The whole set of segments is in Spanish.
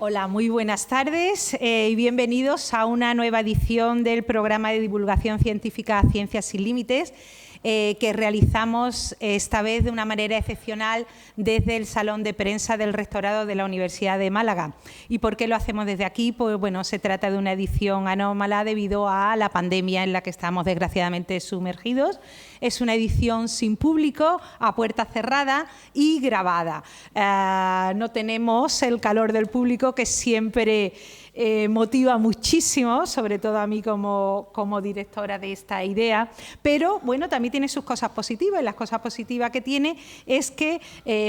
Hola, muy buenas tardes y bienvenidos a una nueva edición del programa de divulgación científica Ciencias sin Límites que realizamos esta vez de una manera excepcional desde el Salón de Prensa del Rectorado de la Universidad de Málaga. ¿Y por qué lo hacemos desde aquí? Pues bueno, se trata de una edición anómala debido a la pandemia en la que estamos desgraciadamente sumergidos. Es una edición sin público, a puerta cerrada y grabada. No tenemos el calor del público que siempre motiva muchísimo, sobre todo a mí como directora de esta idea, pero bueno, también tiene sus cosas positivas y las cosas positivas que tiene es que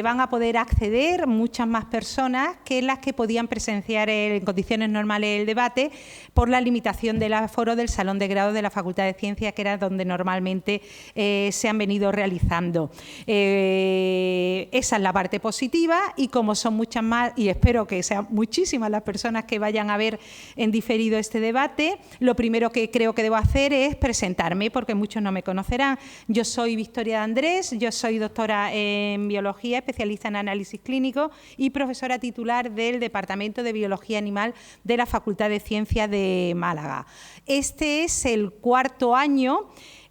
van a poder acceder muchas más personas que las que podían presenciar en condiciones normales el debate por la limitación del aforo del Salón de Grado de la Facultad de Ciencias, que era donde normalmente se han venido realizando. Esa es la parte positiva y como son muchas más, y espero que sean muchísimas las personas que vayan a ver en diferido este debate, lo primero que creo que debo hacer es presentarme, porque muchos no me conocerán. Yo soy Victoria de Andrés, yo soy doctora en Biología, especialista en análisis clínico y profesora titular del Departamento de Biología Animal de la Facultad de Ciencias de Málaga. Este es el cuarto año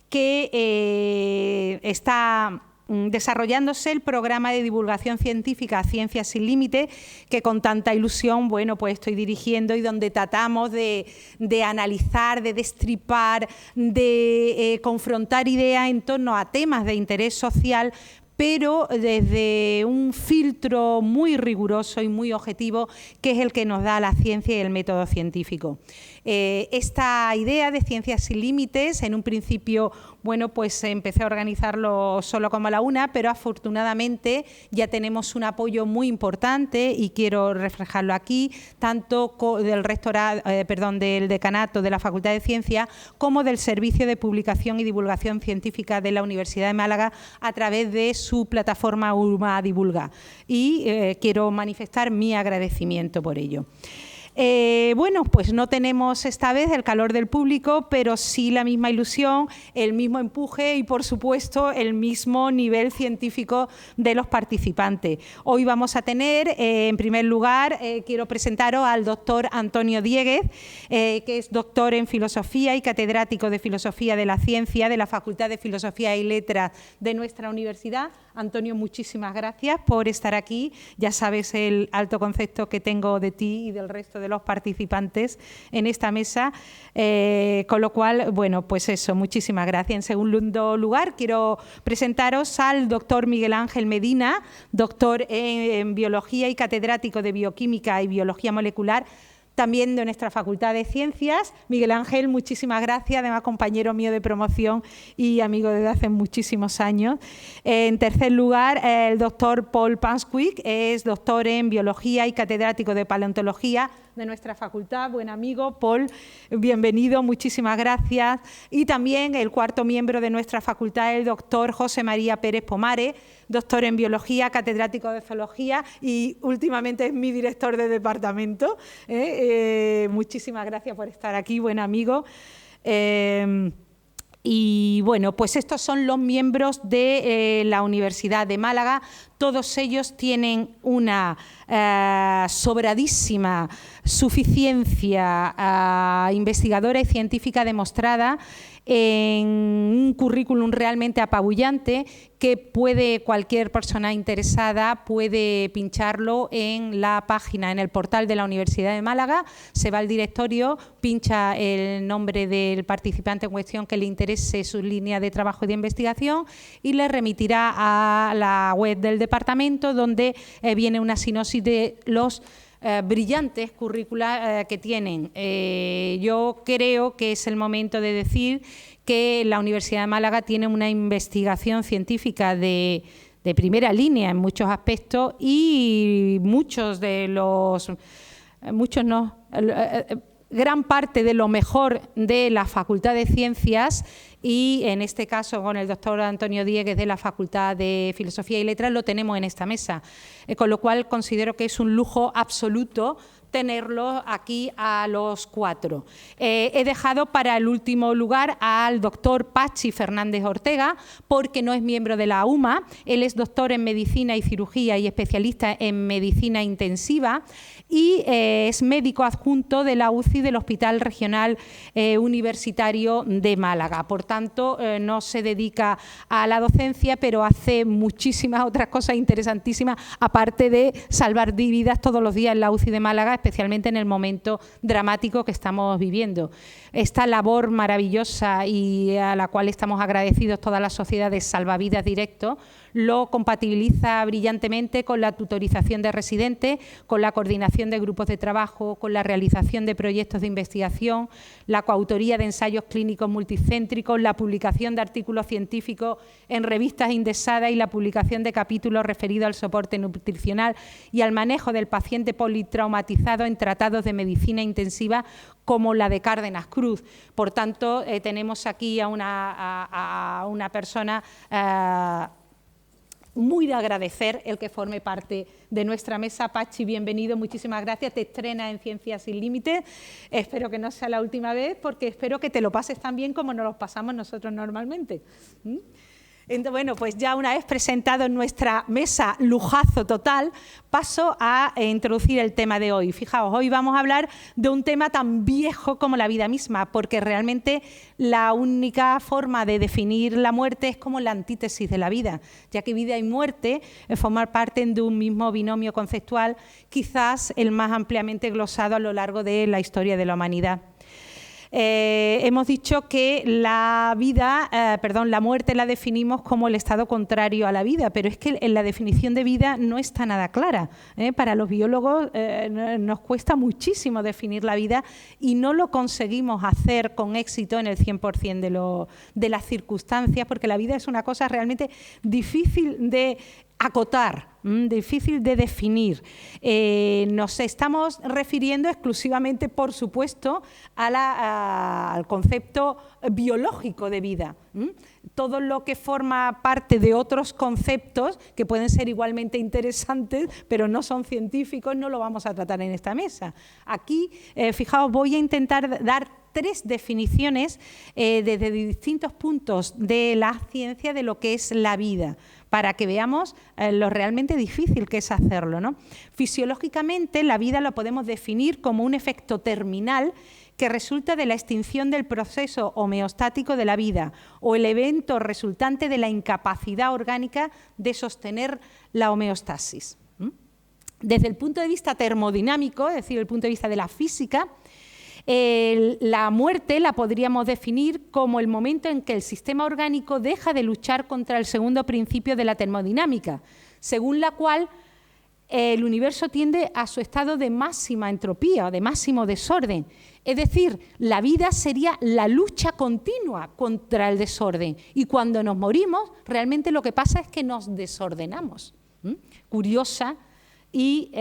que está desarrollándose el programa de divulgación científica Ciencias sin Límites, que con tanta ilusión pues estoy dirigiendo y donde tratamos de analizar, de destripar, de confrontar ideas en torno a temas de interés social, pero desde un filtro muy riguroso y muy objetivo, que es el que nos da la ciencia y el método científico. Esta idea de Ciencias sin Límites, en un principio, pues empecé a organizarlo solo como a la una, pero afortunadamente ya tenemos un apoyo muy importante y quiero reflejarlo aquí, tanto del del decanato de la Facultad de Ciencias como del Servicio de Publicación y Divulgación Científica de la Universidad de Málaga a través de su plataforma UMA Divulga. Y quiero manifestar mi agradecimiento por ello. Pues no tenemos esta vez el calor del público, pero sí la misma ilusión, el mismo empuje y, por supuesto, el mismo nivel científico de los participantes. Hoy vamos a tener, en primer lugar, quiero presentaros al doctor Antonio Dieguez, que es doctor en Filosofía y catedrático de Filosofía de la Ciencia de la Facultad de Filosofía y Letras de nuestra universidad. Antonio, muchísimas gracias por estar aquí. Ya sabes el alto concepto que tengo de ti y del resto de los participantes en esta mesa, con lo cual, pues eso, muchísimas gracias. En segundo lugar, quiero presentaros al doctor Miguel Ángel Medina, doctor en Biología y catedrático de Bioquímica y Biología Molecular, también de nuestra Facultad de Ciencias. Miguel Ángel, muchísimas gracias, además compañero mío de promoción y amigo desde hace muchísimos años. En tercer lugar, el doctor Paul Pansquick, es doctor en Biología y catedrático de Paleontología de nuestra facultad. Buen amigo, Paul, bienvenido, muchísimas gracias. Y también el cuarto miembro de nuestra facultad, el doctor José María Pérez Pomares, doctor en Biología, catedrático de Zoología y últimamente es mi director de departamento. Muchísimas gracias por estar aquí, buen amigo. Y pues estos son los miembros de la Universidad de Málaga. Todos ellos tienen una sobradísima suficiencia investigadora y científica demostrada en un currículum realmente apabullante que cualquier persona interesada puede pincharlo en la página, en el portal de la Universidad de Málaga. Se va al directorio, pincha el nombre del participante en cuestión que le interese su línea de trabajo y de investigación y le remitirá a la web del departamento, donde viene una sinopsis de los brillantes currícula que tienen. Yo creo que es el momento de decir que la Universidad de Málaga tiene una investigación científica de primera línea en muchos aspectos y gran parte de lo mejor de la Facultad de Ciencias y en este caso con el doctor Antonio Diegues de la Facultad de Filosofía y Letras lo tenemos en esta mesa, con lo cual considero que es un lujo absoluto tenerlos aquí a los 4. He dejado para el último lugar al doctor Pachi Fernández Ortega, porque no es miembro de la UMA. Él es doctor en Medicina y Cirugía y especialista en Medicina Intensiva y es médico adjunto de la UCI del Hospital Regional Universitario de Málaga. Por tanto, no se dedica a la docencia, pero hace muchísimas otras cosas interesantísimas, aparte de salvar vidas todos los días en la UCI de Málaga, especialmente en el momento dramático que estamos viviendo. Esta labor maravillosa y a la cual estamos agradecidos todas las sociedades Salvavidas Directo, lo compatibiliza brillantemente con la tutorización de residentes, con la coordinación de grupos de trabajo, con la realización de proyectos de investigación, la coautoría de ensayos clínicos multicéntricos, la publicación de artículos científicos en revistas indexadas y la publicación de capítulos referidos al soporte nutricional y al manejo del paciente politraumatizado en tratados de medicina intensiva como la de Cárdenas Cruz. Por tanto, tenemos aquí a una persona muy de agradecer el que forme parte de nuestra mesa. Pachi, bienvenido, muchísimas gracias. Te estrenas en Ciencias sin Límites. Espero que no sea la última vez, porque espero que te lo pases tan bien como nos lo pasamos nosotros normalmente. Entonces, bueno, pues ya una vez presentado en nuestra mesa lujazo total, paso a introducir el tema de hoy. Fijaos, hoy vamos a hablar de un tema tan viejo como la vida misma, porque realmente la única forma de definir la muerte es como la antítesis de la vida, ya que vida y muerte forman parte de un mismo binomio conceptual, quizás el más ampliamente glosado a lo largo de la historia de la humanidad. Hemos dicho que la muerte la definimos como el estado contrario a la vida, pero es que en la definición de vida no está nada clara. Para los biólogos nos cuesta muchísimo definir la vida y no lo conseguimos hacer con éxito en el 100% de las circunstancias, porque la vida es una cosa realmente difícil de acotar, difícil de definir. Nos estamos refiriendo exclusivamente, por supuesto, al concepto biológico de vida. Todo lo que forma parte de otros conceptos que pueden ser igualmente interesantes, pero no son científicos, no lo vamos a tratar en esta mesa. Aquí, fijaos, voy a intentar dar 3 definiciones desde distintos puntos de la ciencia de lo que es la vida, para que veamos lo realmente difícil que es hacerlo, ¿no? Fisiológicamente, la vida la podemos definir como un efecto terminal que resulta de la extinción del proceso homeostático de la vida o el evento resultante de la incapacidad orgánica de sostener la homeostasis. Desde el punto de vista termodinámico, es decir, el punto de vista de la física, la muerte la podríamos definir como el momento en que el sistema orgánico deja de luchar contra el segundo principio de la termodinámica, según la cual el universo tiende a su estado de máxima entropía o de máximo desorden. Es decir, la vida sería la lucha continua contra el desorden y cuando nos morimos realmente lo que pasa es que nos desordenamos. Curiosa y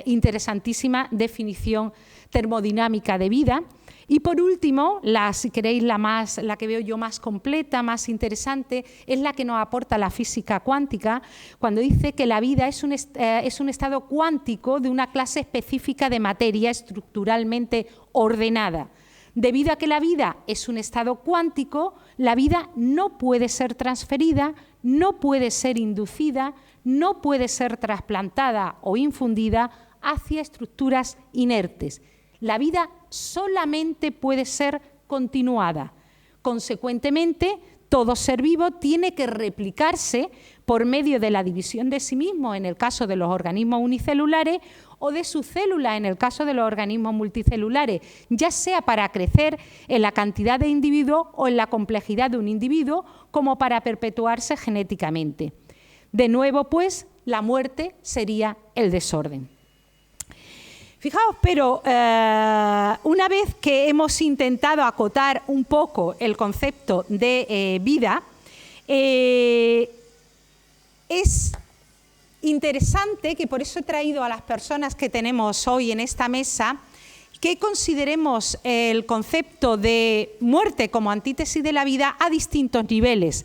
interesantísima definición termodinámica de vida. Y por último, si queréis la que veo yo más completa, más interesante, es la que nos aporta la física cuántica, cuando dice que la vida es un estado cuántico de una clase específica de materia estructuralmente ordenada. Debido a que la vida es un estado cuántico, la vida no puede ser transferida, no puede ser inducida, no puede ser trasplantada o infundida hacia estructuras inertes. La vida solamente puede ser continuada. Consecuentemente, todo ser vivo tiene que replicarse por medio de la división de sí mismo en el caso de los organismos unicelulares o de sus células en el caso de los organismos multicelulares, ya sea para crecer en la cantidad de individuos o en la complejidad de un individuo, como para perpetuarse genéticamente. De nuevo, pues, la muerte sería el desorden. Fijaos, pero una vez que hemos intentado acotar un poco el concepto de vida, es interesante, que por eso he traído a las personas que tenemos hoy en esta mesa, que consideremos el concepto de muerte como antítesis de la vida a distintos niveles.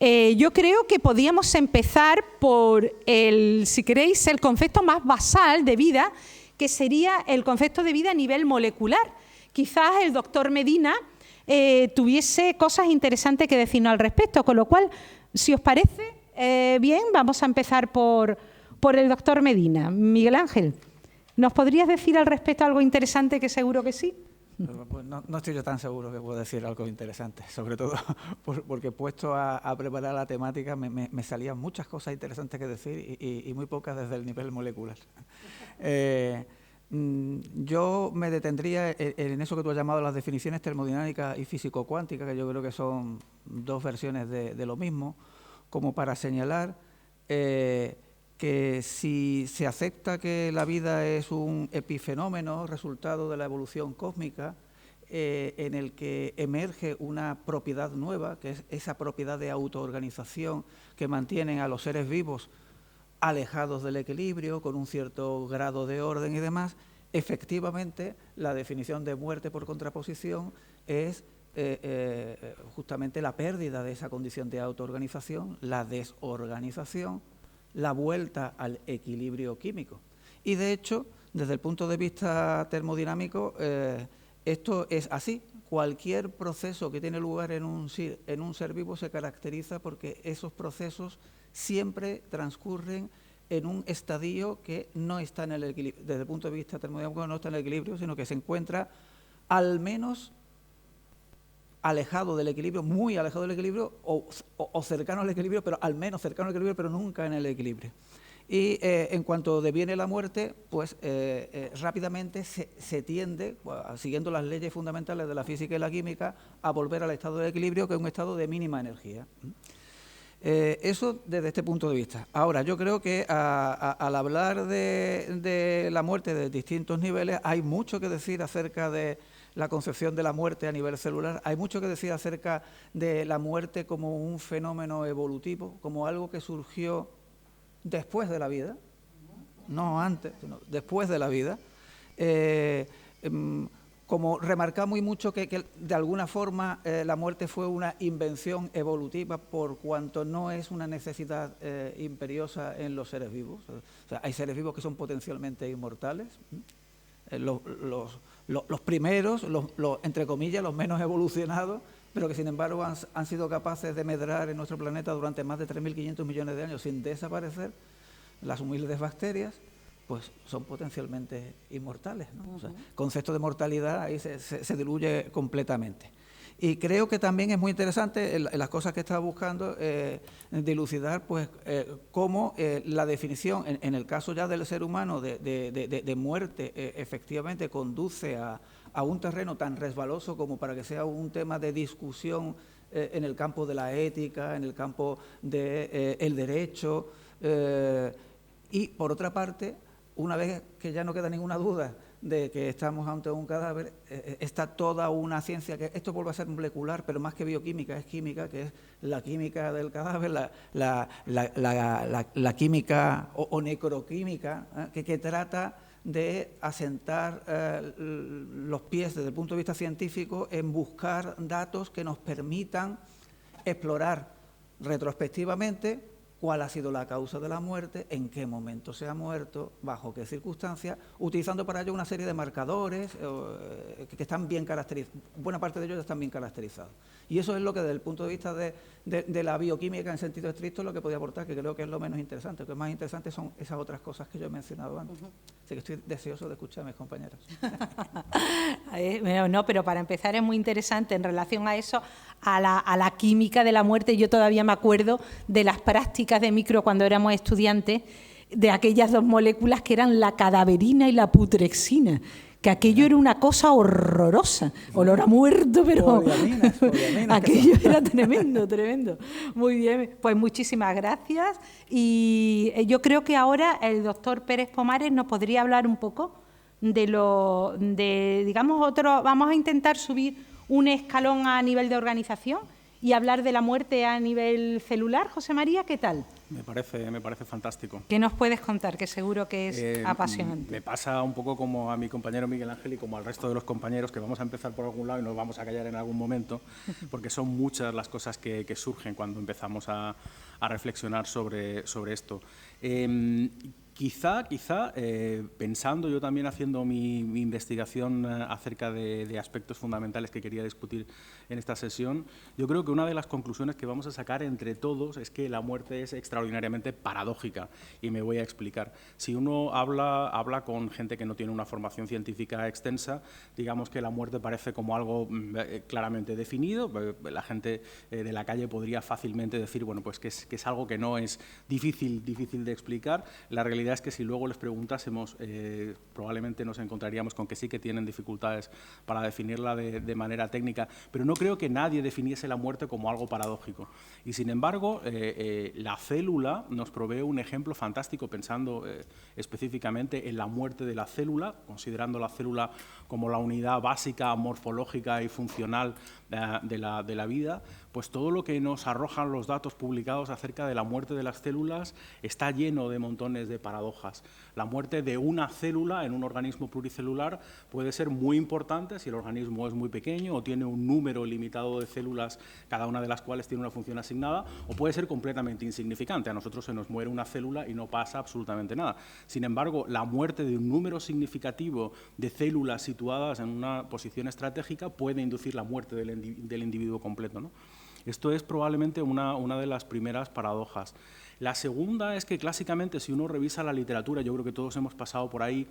Yo creo que podríamos empezar por, si queréis, el concepto más basal de vida, que sería el concepto de vida a nivel molecular. Quizás el doctor Medina tuviese cosas interesantes que decirnos al respecto, con lo cual, si os parece bien, vamos a empezar por el doctor Medina. Miguel Ángel, ¿nos podrías decir al respecto algo interesante, que seguro que sí? Pues no estoy yo tan seguro que puedo decir algo interesante, sobre todo porque puesto a preparar la temática me salían muchas cosas interesantes que decir y muy pocas desde el nivel molecular. Yo me detendría en eso que tú has llamado las definiciones termodinámicas y físico-cuánticas, que yo creo que son dos versiones de lo mismo, como para señalar que si se acepta que la vida es un epifenómeno, resultado de la evolución cósmica, en el que emerge una propiedad nueva, que es esa propiedad de autoorganización que mantienen a los seres vivos alejados del equilibrio, con un cierto grado de orden y demás, efectivamente la definición de muerte por contraposición es justamente la pérdida de esa condición de autoorganización, la desorganización, la vuelta al equilibrio químico. Y de hecho, desde el punto de vista termodinámico, esto es así. Cualquier proceso que tiene lugar en un ser vivo se caracteriza porque esos procesos siempre transcurren en un estadio que no está en el equilibrio, desde el punto de vista termodinámico no está en el equilibrio, sino que se encuentra al menos alejado del equilibrio, muy alejado del equilibrio, o cercano al equilibrio, pero al menos cercano al equilibrio, pero nunca en el equilibrio. Y en cuanto deviene la muerte, pues rápidamente se tiende, siguiendo las leyes fundamentales de la física y la química, a volver al estado de equilibrio, que es un estado de mínima energía. Eso desde este punto de vista. Ahora, yo creo que al hablar de la muerte de distintos niveles, hay mucho que decir acerca de la concepción de la muerte a nivel celular, hay mucho que decir acerca de la muerte como un fenómeno evolutivo, como algo que surgió después de la vida, no antes, sino después de la vida. Como remarcar muy mucho que de alguna forma la muerte fue una invención evolutiva por cuanto no es una necesidad imperiosa en los seres vivos. O sea, hay seres vivos que son potencialmente inmortales. Los primeros, entre comillas, los menos evolucionados, pero que sin embargo han sido capaces de medrar en nuestro planeta durante más de 3.500 millones de años sin desaparecer. Las humildes bacterias, pues son potencialmente inmortales, ¿no? O sea, el concepto de mortalidad ahí se diluye completamente. Y creo que también es muy interesante las cosas que estaba buscando dilucidar, pues cómo la definición, en el caso ya del ser humano, de muerte, efectivamente conduce a un terreno tan resbaloso como para que sea un tema de discusión en el campo de la ética, en el campo del derecho, y por otra parte, una vez que ya no queda ninguna duda de que estamos ante un cadáver, está toda una ciencia que esto vuelve a ser molecular, pero más que bioquímica, es química, que es la química del cadáver, la química o necroquímica, que trata de asentar los pies desde el punto de vista científico en buscar datos que nos permitan explorar retrospectivamente cuál ha sido la causa de la muerte, en qué momento se ha muerto, bajo qué circunstancias, utilizando para ello una serie de marcadores que están bien caracterizados, buena parte de ellos están bien caracterizados. Y eso es lo que desde el punto de vista de la bioquímica en sentido estricto lo que podía aportar, que creo que es lo menos interesante. Lo que es más interesante son esas otras cosas que yo he mencionado antes. Así que estoy deseoso de escuchar a mis compañeros. No, pero para empezar es muy interesante en relación a eso, a la química de la muerte. Yo todavía me acuerdo de las prácticas de micro cuando éramos estudiantes, de aquellas dos moléculas que eran la cadaverina y la putrexina, que aquello era una cosa horrorosa, olor a muerto, pero aquello era tremendo, tremendo. Muy bien, pues muchísimas gracias. Y yo creo que ahora el doctor Pérez Pomares nos podría hablar un poco digamos, vamos a intentar subir un escalón a nivel de organización y hablar de la muerte a nivel celular. José María, ¿qué tal? Me parece fantástico. ¿Qué nos puedes contar? Que seguro que es apasionante. Me pasa un poco como a mi compañero Miguel Ángel y como al resto de los compañeros, que vamos a empezar por algún lado y nos vamos a callar en algún momento, porque son muchas las cosas que surgen cuando empezamos a reflexionar sobre esto. Quizá, pensando yo también haciendo mi investigación acerca de aspectos fundamentales que quería discutir en esta sesión, yo creo que una de las conclusiones que vamos a sacar entre todos es que la muerte es extraordinariamente paradójica, y me voy a explicar. Si uno habla con gente que no tiene una formación científica extensa, digamos que la muerte parece como algo claramente definido. La gente de la calle podría fácilmente decir, bueno, pues que es algo que no es difícil de explicar. La realidad es que si luego les preguntásemos, probablemente nos encontraríamos con que sí que tienen dificultades para definirla de manera técnica, pero no creo que nadie definiese la muerte como algo paradójico. Y sin embargo, la célula nos provee un ejemplo fantástico, pensando específicamente en la muerte de la célula, considerando la célula como la unidad básica, morfológica y funcional de la vida. Pues todo lo que nos arrojan los datos publicados acerca de la muerte de las células está lleno de montones de paradojas. La muerte de una célula en un organismo pluricelular puede ser muy importante si el organismo es muy pequeño o tiene un número limitado de células, cada una de las cuales tiene una función asignada, o puede ser completamente insignificante. A nosotros se nos muere una célula y no pasa absolutamente nada. Sin embargo, la muerte de un número significativo de células situadas en una posición estratégica puede inducir la muerte del individuo completo, ¿no? Esto es probablemente una de las primeras paradojas. La segunda es que clásicamente, si uno revisa la literatura, yo creo que todos hemos pasado por ahí,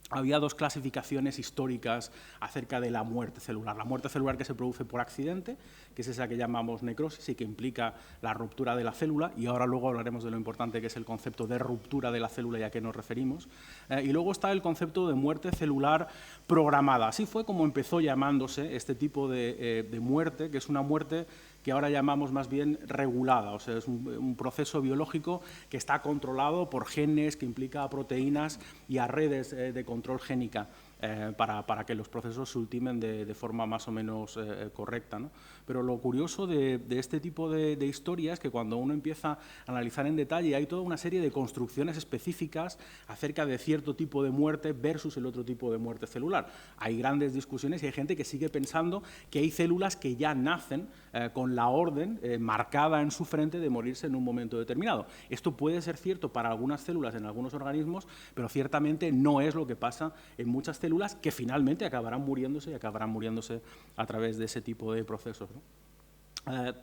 había dos clasificaciones históricas acerca de la muerte celular. La muerte celular que se produce por accidente, que es esa que llamamos necrosis y que implica la ruptura de la célula, y ahora luego hablaremos de lo importante que es el concepto de ruptura de la célula y a qué nos referimos. Y luego está el concepto de muerte celular programada. Así fue como empezó llamándose este tipo de muerte, que es una muerte que ahora llamamos más bien regulada, o sea, es un proceso biológico que está controlado por genes, que implica a proteínas y a redes de control génica para que los procesos se ultimen de forma más o menos correcta, ¿no? Pero lo curioso de este tipo de historias es que cuando uno empieza a analizar en detalle hay toda una serie de construcciones específicas acerca de cierto tipo de muerte versus el otro tipo de muerte celular. Hay grandes discusiones y hay gente que sigue pensando que hay células que ya nacen con la orden marcada en su frente de morirse en un momento determinado. Esto puede ser cierto para algunas células en algunos organismos, pero ciertamente no es lo que pasa en muchas células que finalmente acabarán muriéndose a través de ese tipo de procesos, ¿no?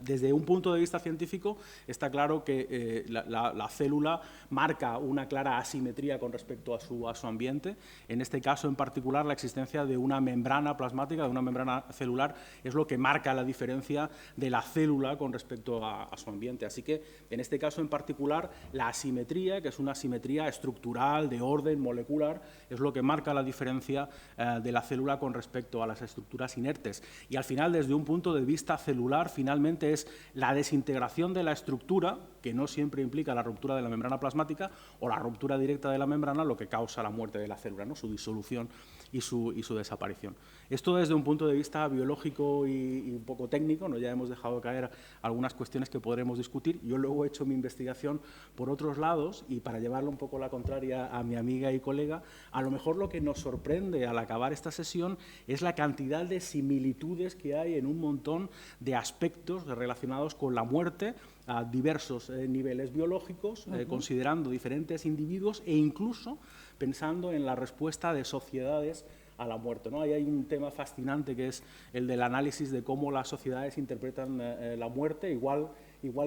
Desde un punto de vista científico está claro que la célula marca una clara asimetría con respecto a su ambiente. En este caso en particular, la existencia de una membrana plasmática, de una membrana celular, es lo que marca la diferencia de la célula con respecto a su ambiente. Así que en este caso en particular, la asimetría, que es una asimetría estructural de orden molecular, es lo que marca la diferencia de la célula con respecto a las estructuras inertes. Y al final, desde un punto de vista celular, finalmente es la desintegración de la estructura, que no siempre implica la ruptura de la membrana plasmática, o la ruptura directa de la membrana, lo que causa la muerte de la célula, ¿no? Su disolución y su desaparición. Esto desde un punto de vista biológico y un poco técnico, ¿no? Ya hemos dejado caer algunas cuestiones que podremos discutir. Yo luego he hecho mi investigación por otros lados y para llevarlo un poco la contraria a mi amiga y colega, a lo mejor lo que nos sorprende al acabar esta sesión es la cantidad de similitudes que hay en un montón de aspectos relacionados con la muerte a diversos niveles biológicos, considerando diferentes individuos e incluso pensando en la respuesta de sociedades a la muerte, ¿no? Ahí hay un tema fascinante que es el del análisis de cómo las sociedades interpretan la muerte, igual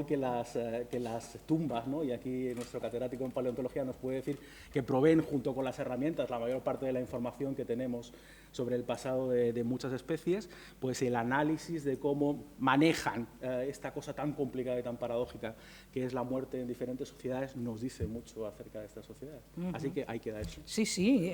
que las tumbas, ¿no? Y aquí nuestro catedrático en paleontología nos puede decir que proveen junto con las herramientas la mayor parte de la información que tenemos sobre el pasado de muchas especies, pues el análisis de cómo manejan esta cosa tan complicada y tan paradójica que es la muerte en diferentes sociedades nos dice mucho acerca de estas sociedades. Así que ahí queda eso. Sí,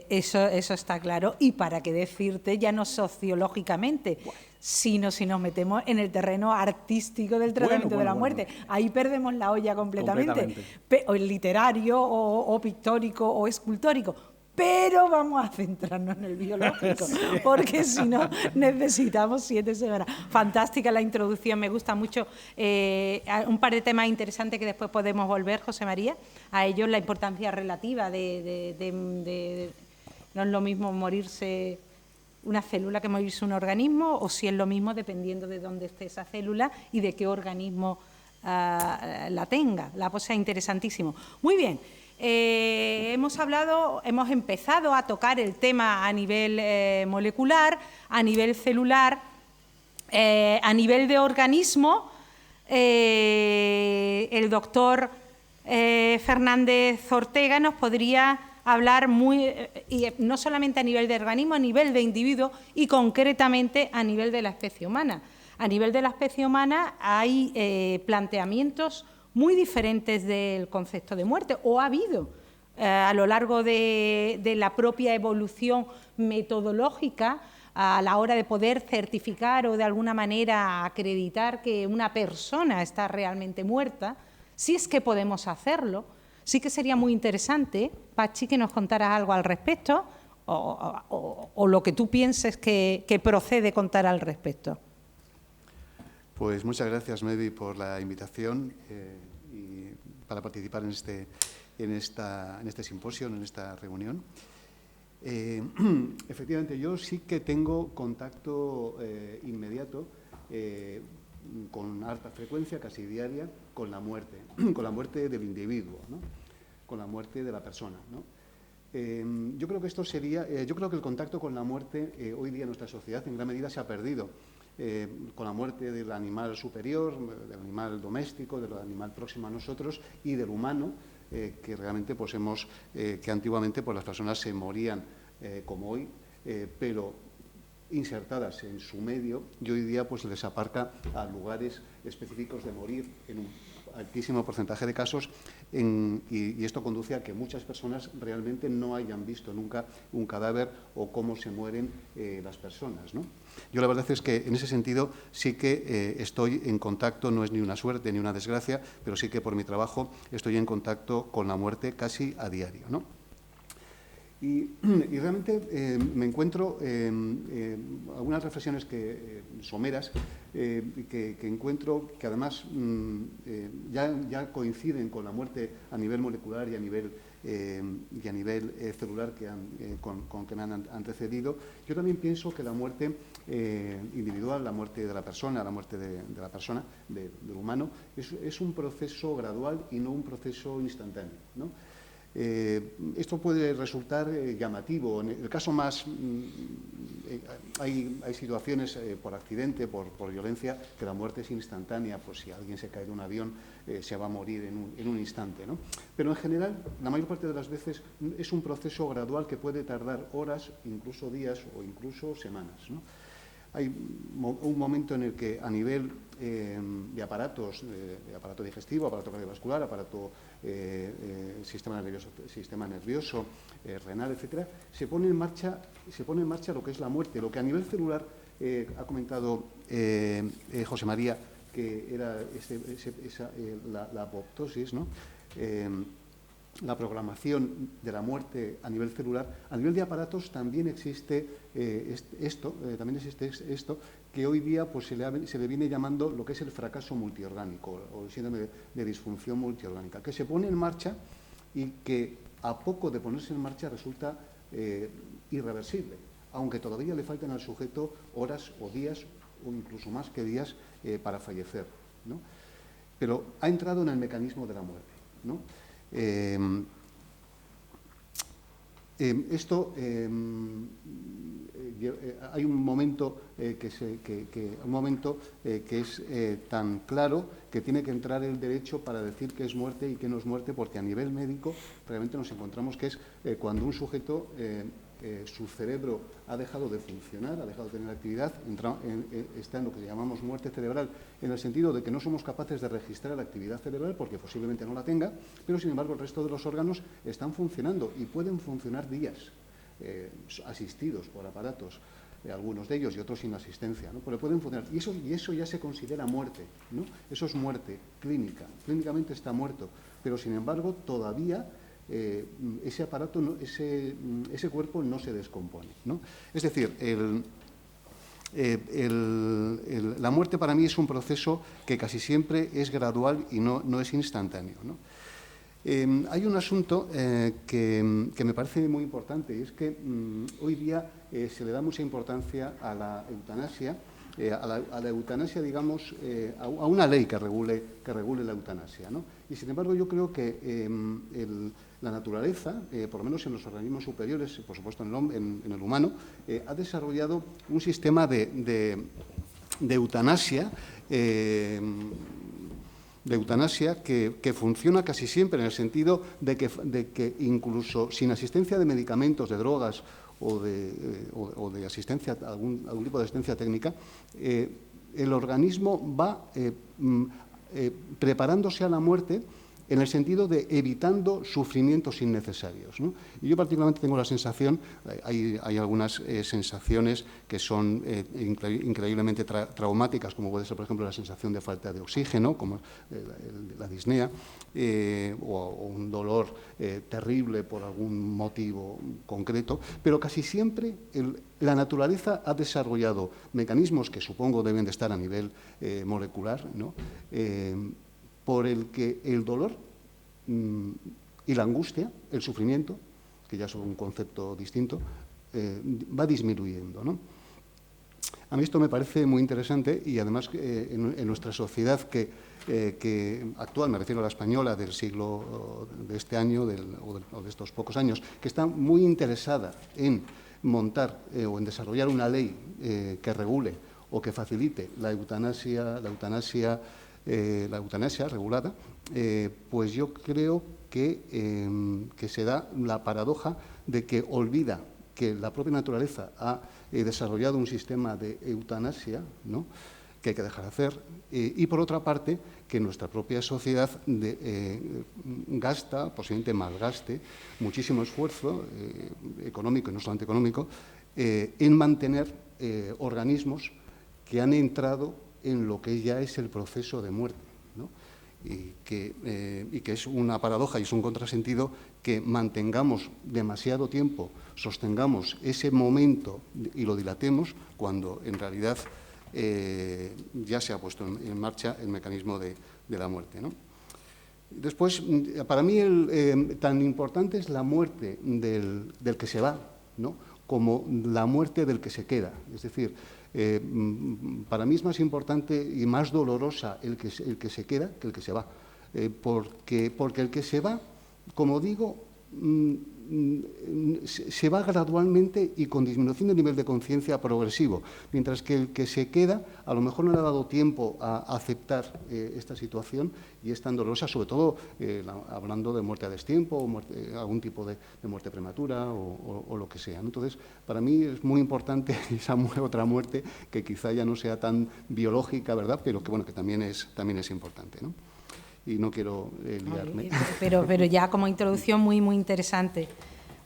eso está claro. Y para qué decirte, ya no sociológicamente, sino si nos metemos en el terreno artístico del tratamiento de la muerte. Ahí perdemos la olla completamente. O el literario, o pictórico, o escultórico. pero vamos a centrarnos en el biológico, porque si no necesitamos 7 semanas. Fantástica la introducción, me gusta mucho. Un par de temas interesantes que después podemos volver, José María, a ellos, la importancia relativa de no es lo mismo morirse una célula que morirse un organismo, o si es lo mismo dependiendo de dónde esté esa célula y de qué organismo la tenga. La cosa es interesantísimo. Muy bien. Hemos empezado a tocar el tema a nivel molecular, a nivel celular, a nivel de organismo. El doctor Fernández Ortega nos podría hablar y no solamente a nivel de organismo, a nivel de individuo y concretamente a nivel de la especie humana. A nivel de la especie humana hay planteamientos muy diferentes del concepto de muerte, o ha habido a lo largo de la propia evolución metodológica a la hora de poder certificar o de alguna manera acreditar que una persona está realmente muerta, si es que podemos hacerlo. Sí que sería muy interesante, Pachi, que nos contaras algo al respecto o lo que tú pienses que procede contar al respecto. Pues muchas gracias, Medi, por la invitación y para participar en este simposio, en esta reunión. Efectivamente, yo sí que tengo contacto inmediato, con alta frecuencia, casi diaria, con la muerte del individuo, ¿no? Con la muerte de la persona, ¿no? Yo creo que yo creo que el contacto con la muerte hoy día en nuestra sociedad en gran medida se ha perdido. Con la muerte del animal superior, del animal doméstico, del animal próximo a nosotros y del humano, que realmente pues que antiguamente pues las personas se morían como hoy, pero insertadas en su medio, y hoy día pues les aparca a lugares específicos de morir en un altísimo porcentaje de casos, y esto conduce a que muchas personas realmente no hayan visto nunca un cadáver o cómo se mueren las personas, ¿no? Yo la verdad es que en ese sentido sí que estoy en contacto, no es ni una suerte ni una desgracia, pero sí que por mi trabajo estoy en contacto con la muerte casi a diario, ¿no? Y realmente me encuentro algunas reflexiones someras que encuentro que además ya coinciden con la muerte a nivel molecular y a nivel celular con que me han antecedido. Yo también pienso que la muerte individual, la muerte de la persona, del humano, es un proceso gradual y no un proceso instantáneo, ¿no? Esto puede resultar llamativo. En el caso más, hay situaciones por accidente, por violencia, que la muerte es instantánea. Pues si alguien se cae de un avión, se va a morir en un instante, ¿no? Pero en general, la mayor parte de las veces es un proceso gradual que puede tardar horas, incluso días o incluso semanas, ¿no? Hay un momento en el que a nivel de aparatos, de aparato digestivo, aparato cardiovascular, aparato sistema nervioso, renal, etcétera, se pone en marcha lo que es la muerte, lo que a nivel celular ha comentado José María, que era la apoptosis, ¿no? La programación de la muerte a nivel celular. A nivel de aparatos también existe esto, que hoy día pues, se le viene llamando lo que es el fracaso multiorgánico o el síndrome de disfunción multiorgánica, que se pone en marcha y que a poco de ponerse en marcha resulta irreversible, aunque todavía le faltan al sujeto horas o días o incluso más que días para fallecer, ¿no? Pero ha entrado en el mecanismo de la muerte, ¿no? Hay un momento que es tan claro que tiene que entrar el derecho para decir que es muerte y que no es muerte, porque a nivel médico realmente nos encontramos que es cuando un sujeto su cerebro ha dejado de funcionar, ha dejado de tener actividad, está en lo que llamamos muerte cerebral, en el sentido de que no somos capaces de registrar la actividad cerebral porque posiblemente no la tenga, pero sin embargo el resto de los órganos están funcionando y pueden funcionar días, asistidos por aparatos, algunos de ellos y otros sin asistencia, ¿no? Pero pueden funcionar. Y eso ya se considera muerte, ¿no? Eso es muerte clínica. Clínicamente está muerto, pero sin embargo todavía ese aparato, ese cuerpo no se descompone, ¿no? Es decir, la muerte para mí es un proceso que casi siempre es gradual y no es instantáneo, ¿no? Hay un asunto que me parece muy importante, y es que hoy día se le da mucha importancia a la eutanasia, digamos, a una ley que regule la eutanasia, ¿no? Y sin embargo yo creo que la naturaleza, por lo menos en los organismos superiores, por supuesto en el humano, ha desarrollado un sistema de eutanasia que funciona casi siempre en el sentido de que incluso sin asistencia de medicamentos, de drogas o de asistencia, algún tipo de asistencia técnica, el organismo va preparándose a la muerte en el sentido de evitando sufrimientos innecesarios, ¿no? Y yo particularmente tengo la sensación, hay algunas sensaciones que son increíblemente traumáticas, como puede ser, por ejemplo, la sensación de falta de oxígeno, como la disnea, o un dolor terrible por algún motivo concreto, pero casi siempre la naturaleza ha desarrollado mecanismos que supongo deben de estar a nivel molecular, ¿no? Por el que el dolor y la angustia, el sufrimiento, que ya es un concepto distinto, va disminuyendo, ¿no? A mí esto me parece muy interesante y además en nuestra sociedad que actual, me refiero a la española del siglo de este año o de estos pocos años, que está muy interesada en montar o en desarrollar una ley que regule o que facilite la eutanasia regulada, pues yo creo que se da la paradoja de que olvida que la propia naturaleza ha desarrollado un sistema de eutanasia, ¿no?, que hay que dejar de hacer, y por otra parte que nuestra propia sociedad gasta, posiblemente malgaste, muchísimo esfuerzo económico y no solamente económico, en mantener organismos que han entrado en lo que ya es el proceso de muerte, ¿no? Y que es una paradoja y es un contrasentido que mantengamos demasiado tiempo, sostengamos ese momento y lo dilatemos cuando en realidad ya se ha puesto en marcha el mecanismo de la muerte, ¿no? Después, para mí tan importante es la muerte del que se va, ¿no?, como la muerte del que se queda. Es decir, para mí es más importante y más dolorosa el que se queda que el que se va, porque el que se va, como digo, se va gradualmente y con disminución del nivel de conciencia progresivo, mientras que el que se queda a lo mejor no le ha dado tiempo a aceptar esta situación y es tan dolorosa, sobre todo hablando de muerte a destiempo o algún tipo de muerte prematura o lo que sea, ¿no? Entonces, para mí es muy importante esa otra muerte que quizá ya no sea tan biológica, ¿verdad?, pero que, bueno, que también es importante, ¿no? Y no quiero liarme. Pero ya como introducción muy interesante.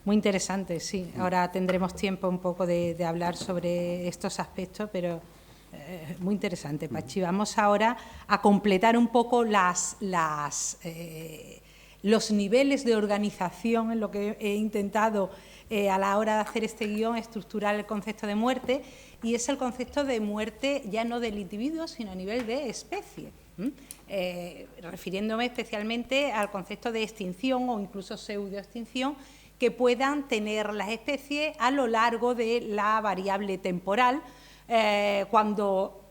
Muy interesante, sí. Ahora tendremos tiempo un poco de hablar sobre estos aspectos, pero muy interesante, Pachi. Vamos ahora a completar un poco los niveles de organización en lo que he intentado a la hora de hacer este guión, estructurar el concepto de muerte, y es el concepto de muerte ya no del individuo, sino a nivel de especie. Refiriéndome especialmente al concepto de extinción o incluso pseudoextinción que puedan tener las especies a lo largo de la variable temporal, cuando,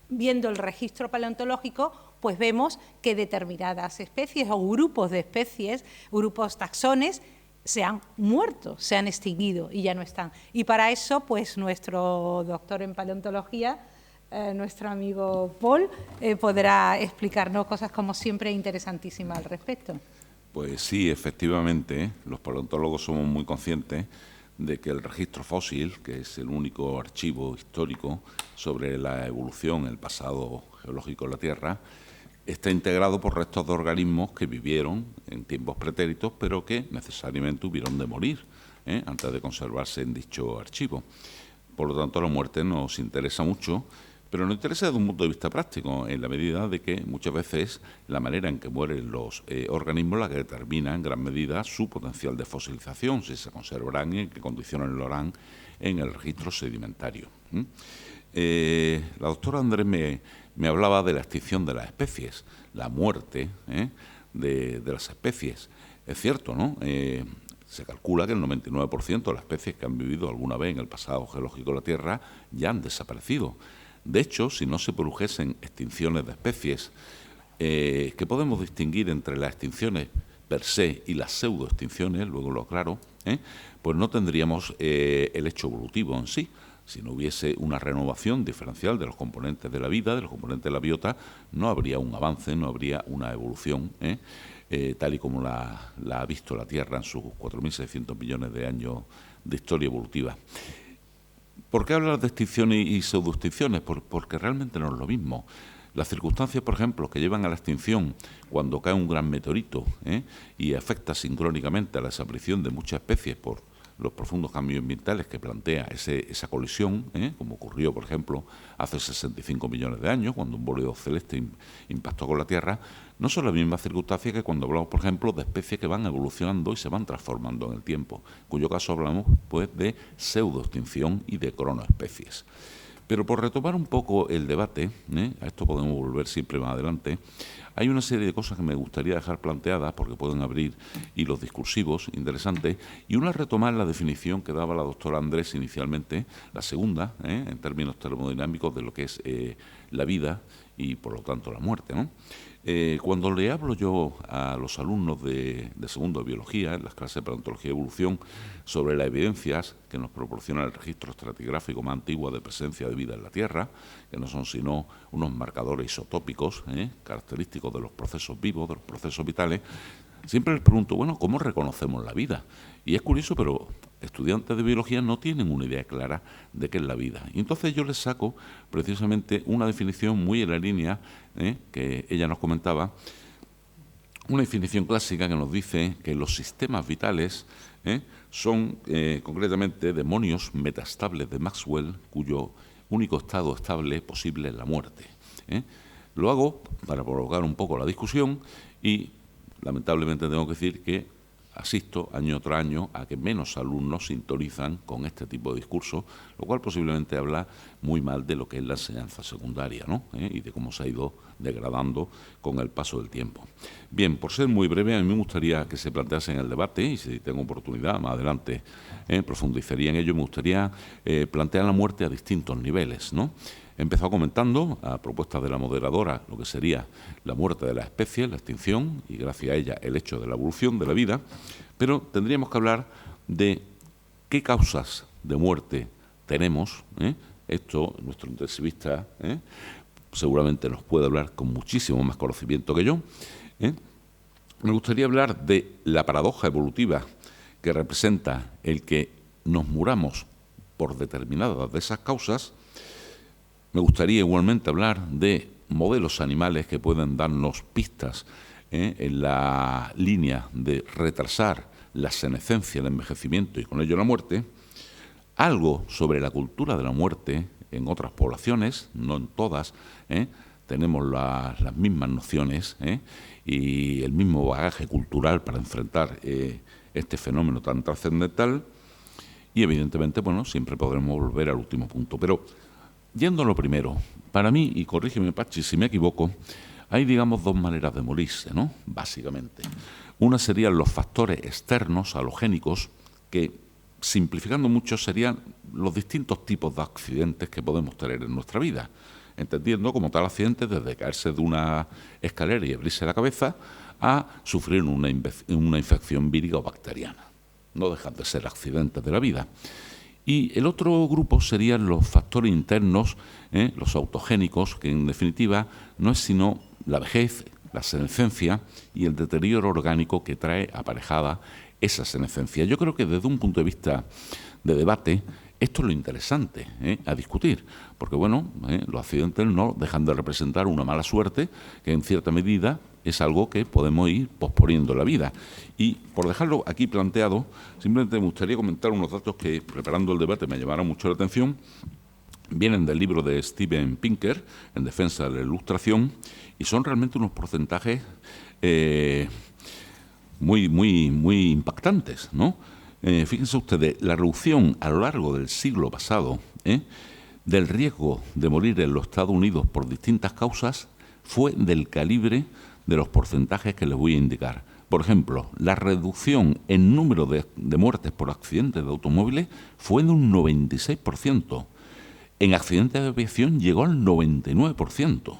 viendo el registro paleontológico, pues vemos que determinadas especies o grupos de especies, grupos taxones, se han muerto, se han extinguido y ya no están. Y para eso, pues nuestro doctor en paleontología, nuestro amigo Paul, podrá explicarnos cosas como siempre interesantísimas al respecto. Pues sí, efectivamente, los paleontólogos somos muy conscientes de que el registro fósil, que es el único archivo histórico sobre la evolución, el pasado geológico de la Tierra, está integrado por restos de organismos que vivieron en tiempos pretéritos, pero que necesariamente hubieron de morir antes de conservarse en dicho archivo. Por lo tanto, la muerte nos interesa mucho, Pero nos interesa desde un punto de vista práctico, en la medida de que muchas veces la manera en que mueren los organismos la que determina en gran medida su potencial de fosilización, si se conservarán y en qué condiciones lo harán en el registro sedimentario. La doctora Andrés me hablaba de la extinción de las especies, la muerte de las especies. Es cierto, ¿no? Se calcula que el 99% de las especies que han vivido alguna vez en el pasado geológico de la Tierra ya han desaparecido. De hecho, si no se produjesen extinciones de especies, que podemos distinguir entre las extinciones per se y las pseudoextinciones, luego lo aclaro, pues no tendríamos el hecho evolutivo en sí. Si no hubiese una renovación diferencial de los componentes de la vida, de los componentes de la biota, no habría un avance, no habría una evolución, tal y como la ha visto la Tierra en sus 4.600 millones de años de historia evolutiva. ¿Por qué hablar de extinciones y pseudoextinciones? Porque realmente no es lo mismo. Las circunstancias, por ejemplo, que llevan a la extinción cuando cae un gran meteorito y afecta sincrónicamente a la desaparición de muchas especies por los profundos cambios ambientales que plantea esa colisión, como ocurrió, por ejemplo, hace 65 millones de años, cuando un bólido celeste impactó con la Tierra, no son las mismas circunstancias que cuando hablamos, por ejemplo, de especies que van evolucionando y se van transformando en el tiempo, en cuyo caso hablamos pues de pseudoextinción y de cronoespecies. Pero por retomar un poco el debate, a esto podemos volver siempre más adelante, hay una serie de cosas que me gustaría dejar planteadas porque pueden abrir hilos discursivos interesantes, y una retomar la definición que daba la doctora Andrés inicialmente, la segunda, en términos termodinámicos, de lo que es la vida y, por lo tanto, la muerte, ¿no? Cuando le hablo yo a los alumnos de segundo de biología, en las clases de paleontología y evolución, sobre las evidencias que nos proporciona el registro estratigráfico más antiguo de presencia de vida en la Tierra, que no son sino unos marcadores isotópicos, característicos de los procesos vivos, de los procesos vitales, siempre les pregunto, bueno, ¿cómo reconocemos la vida? Y es curioso, pero estudiantes de biología no tienen una idea clara de qué es la vida. Y entonces yo les saco precisamente una definición muy en la línea que ella nos comentaba, una definición clásica que nos dice que los sistemas vitales son concretamente demonios metaestables de Maxwell, cuyo único estado estable posible es la muerte. Lo hago para provocar un poco la discusión y lamentablemente tengo que decir que asisto año tras año a que menos alumnos sintonizan con este tipo de discurso, lo cual posiblemente habla muy mal de lo que es la enseñanza secundaria, ¿no? Y de cómo se ha ido degradando con el paso del tiempo. Bien, por ser muy breve, a mí me gustaría que se plantease en el debate, y si tengo oportunidad más adelante profundizaría en ello, me gustaría plantear la muerte a distintos niveles, ¿no? He empezado comentando, a propuesta de la moderadora, lo que sería la muerte de la especie, la extinción, y gracias a ella el hecho de la evolución de la vida, pero tendríamos que hablar de qué causas de muerte tenemos. Esto, nuestro intensivista seguramente nos puede hablar con muchísimo más conocimiento que yo. Me gustaría hablar de la paradoja evolutiva que representa el que nos muramos por determinadas de esas causas. Me gustaría igualmente hablar de modelos animales que pueden darnos pistas en la línea de retrasar la senescencia, el envejecimiento y con ello la muerte. Algo sobre la cultura de la muerte en otras poblaciones, no en todas, tenemos las mismas nociones y el mismo bagaje cultural para enfrentar este fenómeno tan trascendental. Y evidentemente, bueno, siempre podremos volver al último punto. Pero yendo a lo primero, para mí, y corrígeme Pachi si me equivoco, hay, digamos, dos maneras de morirse, ¿no? Básicamente. Una serían los factores externos, halogénicos, que, simplificando mucho, serían los distintos tipos de accidentes que podemos tener en nuestra vida, entendiendo como tal accidente desde caerse de una escalera y abrirse la cabeza a sufrir una infección vírica o bacteriana. No dejan de ser accidentes de la vida. Y el otro grupo serían los factores internos, los autogénicos, que en definitiva no es sino la vejez, la senescencia y el deterioro orgánico que trae aparejada esa senescencia. Yo creo que desde un punto de vista de debate, esto es lo interesante a discutir, porque bueno, los accidentes no dejan de representar una mala suerte que en cierta medida es algo que podemos ir posponiendo la vida. Y por dejarlo aquí planteado, simplemente me gustaría comentar unos datos que, preparando el debate, me llamaron mucho la atención. vienen del libro de Steven Pinker, En defensa de la ilustración, y son realmente unos porcentajes muy impactantes, ¿no? Fíjense ustedes, la reducción a lo largo del siglo pasado del riesgo de morir en los Estados Unidos por distintas causas fue del calibre de los porcentajes que les voy a indicar. Por ejemplo, la reducción en número de muertes por accidentes de automóviles fue de un 96%. En accidentes de aviación llegó al 99%.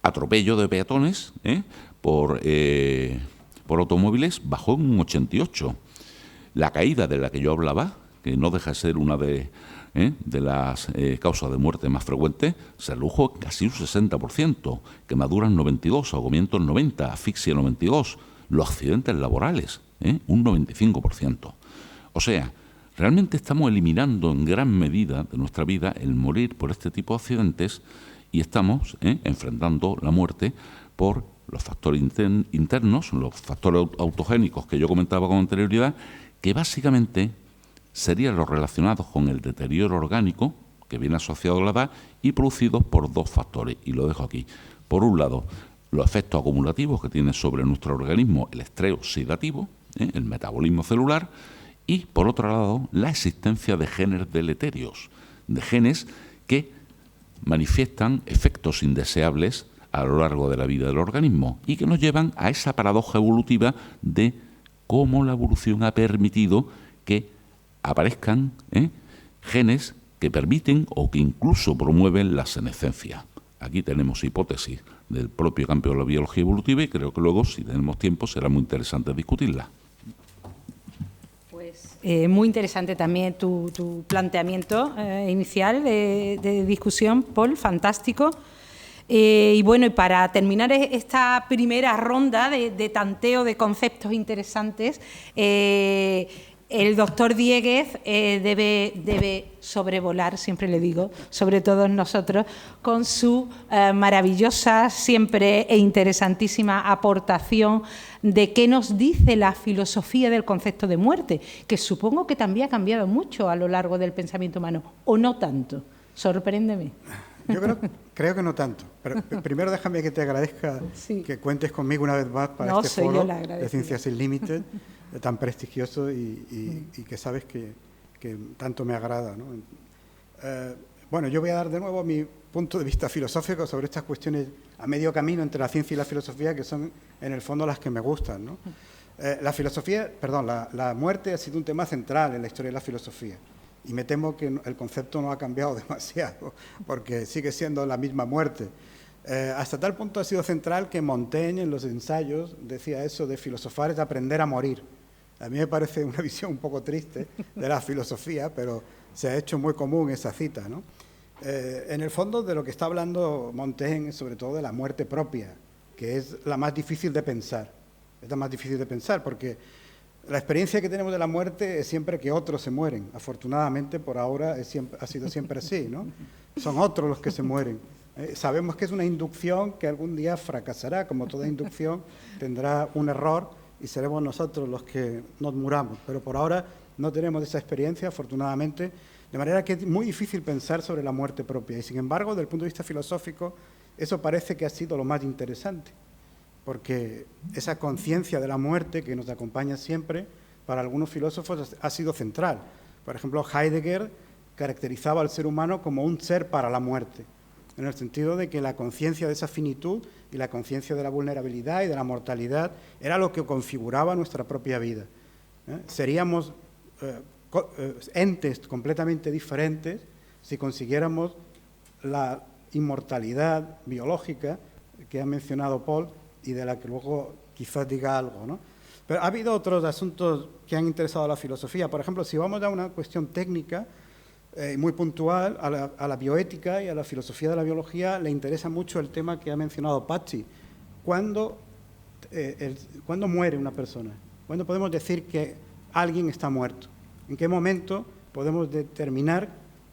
Atropello de peatones por automóviles bajó en un 88%. La caída de la que yo hablaba, que no deja de ser una de las causas de muerte más frecuentes, se redujo casi un 60%, quemaduras 92%, ahogamientos 90%, asfixia 92%, los accidentes laborales, un 95%. O sea, realmente estamos eliminando en gran medida de nuestra vida el morir por este tipo de accidentes y estamos enfrentando la muerte por los factores internos, los factores autogénicos que yo comentaba con anterioridad, que básicamente serían los relacionados con el deterioro orgánico, que viene asociado a la edad, y producidos por dos factores, y lo dejo aquí. Por un lado, los efectos acumulativos que tiene sobre nuestro organismo el estrés oxidativo, el metabolismo celular, y por otro lado, la existencia de genes deleterios, de genes que manifiestan efectos indeseables a lo largo de la vida del organismo y que nos llevan a esa paradoja evolutiva de cómo la evolución ha permitido que aparezcan genes que permiten o que incluso promueven la senescencia. Aquí tenemos hipótesis del propio campo de la biología evolutiva y creo que luego, si tenemos tiempo, será muy interesante discutirla. Pues muy interesante también tu planteamiento inicial de discusión, Paul, fantástico. Y bueno, y para terminar esta primera ronda de tanteo de conceptos interesantes, el doctor Dieguez debe sobrevolar, siempre le digo, sobre todos nosotros, con su maravillosa, siempre e interesantísima aportación de qué nos dice la filosofía del concepto de muerte, que supongo que también ha cambiado mucho a lo largo del pensamiento humano, o no tanto. Sorpréndeme. Yo creo que no tanto, pero primero déjame que te agradezca que cuentes conmigo una vez más para este foro de Ciencias sin Límites, tan prestigioso y que sabes que tanto me agrada, ¿no? Bueno, yo voy a dar de nuevo mi punto de vista filosófico sobre estas cuestiones a medio camino entre la ciencia y la filosofía, que son en el fondo las que me gustan, ¿no? La muerte ha sido un tema central en la historia de la filosofía. Y me temo que el concepto no ha cambiado demasiado, porque sigue siendo la misma muerte. Hasta tal punto ha sido central que Montaigne, en los ensayos, decía eso de filosofar es aprender a morir. A mí me parece una visión un poco triste de la filosofía, pero se ha hecho muy común esa cita, ¿no? En el fondo, de lo que está hablando Montaigne es sobre todo de la muerte propia, que es la más difícil de pensar. Es la más difícil de pensar, porque la experiencia que tenemos de la muerte es siempre que otros se mueren. Afortunadamente, por ahora, ha sido siempre así, ¿no? Son otros los que se mueren. Sabemos que es una inducción que algún día fracasará, como toda inducción tendrá un error y seremos nosotros los que nos muramos. Pero por ahora no tenemos esa experiencia, afortunadamente, de manera que es muy difícil pensar sobre la muerte propia. Y sin embargo, desde el punto de vista filosófico, eso parece que ha sido lo más interesante, porque esa conciencia de la muerte que nos acompaña siempre, para algunos filósofos ha sido central. Por ejemplo, Heidegger caracterizaba al ser humano como un ser para la muerte, en el sentido de que la conciencia de esa finitud y la conciencia de la vulnerabilidad y de la mortalidad era lo que configuraba nuestra propia vida. Seríamos entes completamente diferentes si consiguiéramos la inmortalidad biológica que ha mencionado Paul y de la que luego quizás diga algo, ¿no? Pero ha habido otros asuntos que han interesado a la filosofía. Por ejemplo, si vamos a una cuestión técnica muy puntual, a la bioética y a la filosofía de la biología le interesa mucho el tema que ha mencionado Patxi. ¿Cuándo muere una persona? ¿Cuándo podemos decir que alguien está muerto? ¿En qué momento podemos determinar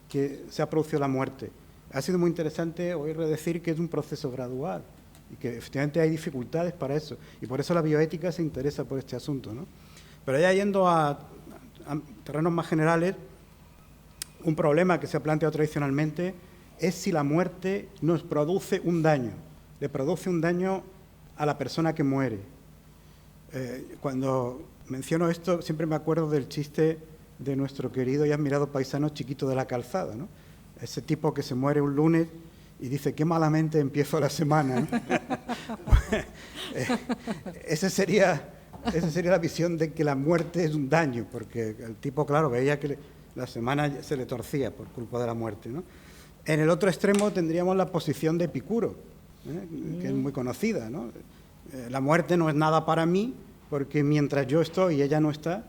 que se ha producido la muerte? Ha sido muy interesante oír decir que es un proceso gradual y que efectivamente hay dificultades para eso. Y por eso la bioética se interesa por este asunto, ¿no? Pero ya yendo a terrenos más generales, un problema que se ha planteado tradicionalmente es si la muerte nos produce un daño, le produce un daño a la persona que muere. Cuando menciono esto, siempre me acuerdo del chiste de nuestro querido y admirado paisano Chiquito de la Calzada, ¿no? Ese tipo que se muere un lunes y dice, qué malamente empiezo la semana, ¿no? Esa sería la visión de que la muerte es un daño, porque el tipo, claro, veía que la semana se le torcía por culpa de la muerte, ¿no? En el otro extremo tendríamos la posición de Epicuro, que es muy conocida, ¿no? La muerte no es nada para mí, porque mientras yo estoy, ella no está,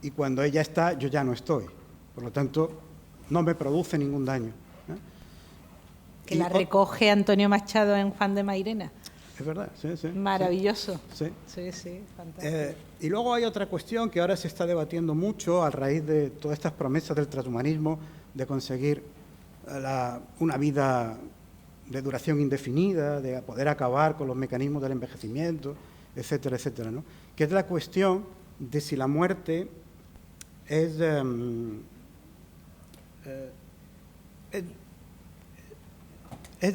y cuando ella está, yo ya no estoy. Por lo tanto, no me produce ningún daño. Que la recoge Antonio Machado en Juan de Mairena. Es verdad, sí, sí. Maravilloso. Sí, sí, fantástico. Y luego hay otra cuestión que ahora se está debatiendo mucho a raíz de todas estas promesas del transhumanismo de conseguir una vida de duración indefinida, de poder acabar con los mecanismos del envejecimiento, etcétera, etcétera, ¿no? Que es la cuestión de si la muerte es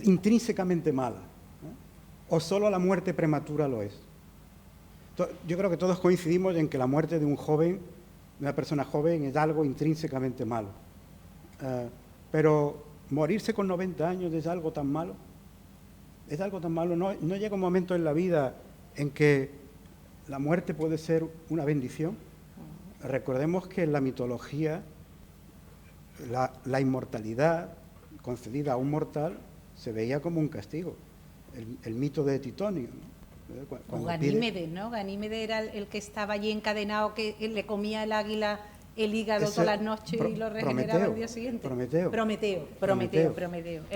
intrínsecamente mala, ¿no? O solo la muerte prematura lo es. Yo creo que todos coincidimos en que la muerte de un joven, de una persona joven, es algo intrínsecamente malo. Pero morirse con 90 años es algo tan malo. Es algo tan malo. No llega un momento en la vida en que la muerte puede ser una bendición. Recordemos que en la mitología la inmortalidad concedida a un mortal se veía como un castigo. El mito de Titonio, ¿no? O Ganímedes, ¿no? Ganímedes era el que estaba allí encadenado, que le comía el águila el hígado todas las noches y lo regeneraba al día siguiente. Prometeo. Es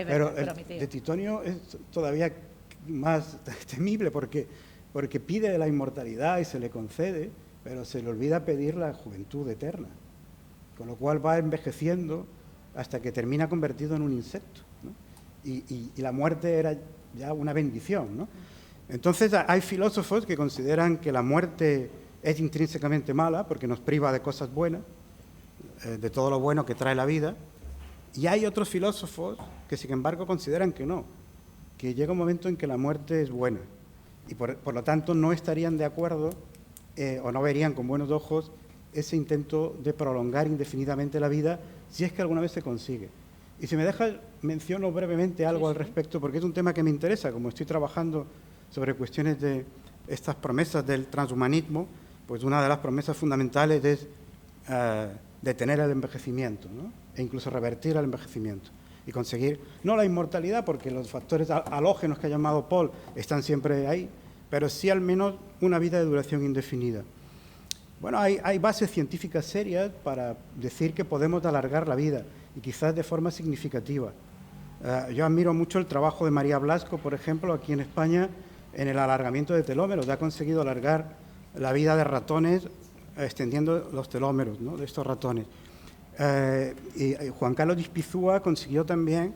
verdad, Prometeo. De Titonio es todavía más temible porque pide la inmortalidad y se le concede, pero se le olvida pedir la juventud eterna, con lo cual va envejeciendo hasta que termina convertido en un insecto, ¿no? Y la muerte era ya una bendición, ¿no? Entonces hay filósofos que consideran que la muerte es intrínsecamente mala porque nos priva de cosas buenas, de todo lo bueno que trae la vida, y hay otros filósofos que sin embargo consideran que no, que llega un momento en que la muerte es buena y por lo tanto no estarían de acuerdo o no verían con buenos ojos ese intento de prolongar indefinidamente la vida si es que alguna vez se consigue. Y si me dejas, menciono brevemente algo al respecto, porque es un tema que me interesa, como estoy trabajando sobre cuestiones de estas promesas del transhumanismo, pues una de las promesas fundamentales es detener el envejecimiento, ¿no? E incluso revertir el envejecimiento y conseguir, no la inmortalidad, porque los factores halógenos que ha llamado Paul están siempre ahí, pero sí al menos una vida de duración indefinida. Bueno, hay bases científicas serias para decir que podemos alargar la vida y quizás de forma significativa. Yo admiro mucho el trabajo de María Blasco, por ejemplo, aquí en España, en el alargamiento de telómeros. Ha conseguido alargar la vida de ratones extendiendo los telómeros, ¿no?, de estos ratones. Y Juan Carlos Ispizúa consiguió también,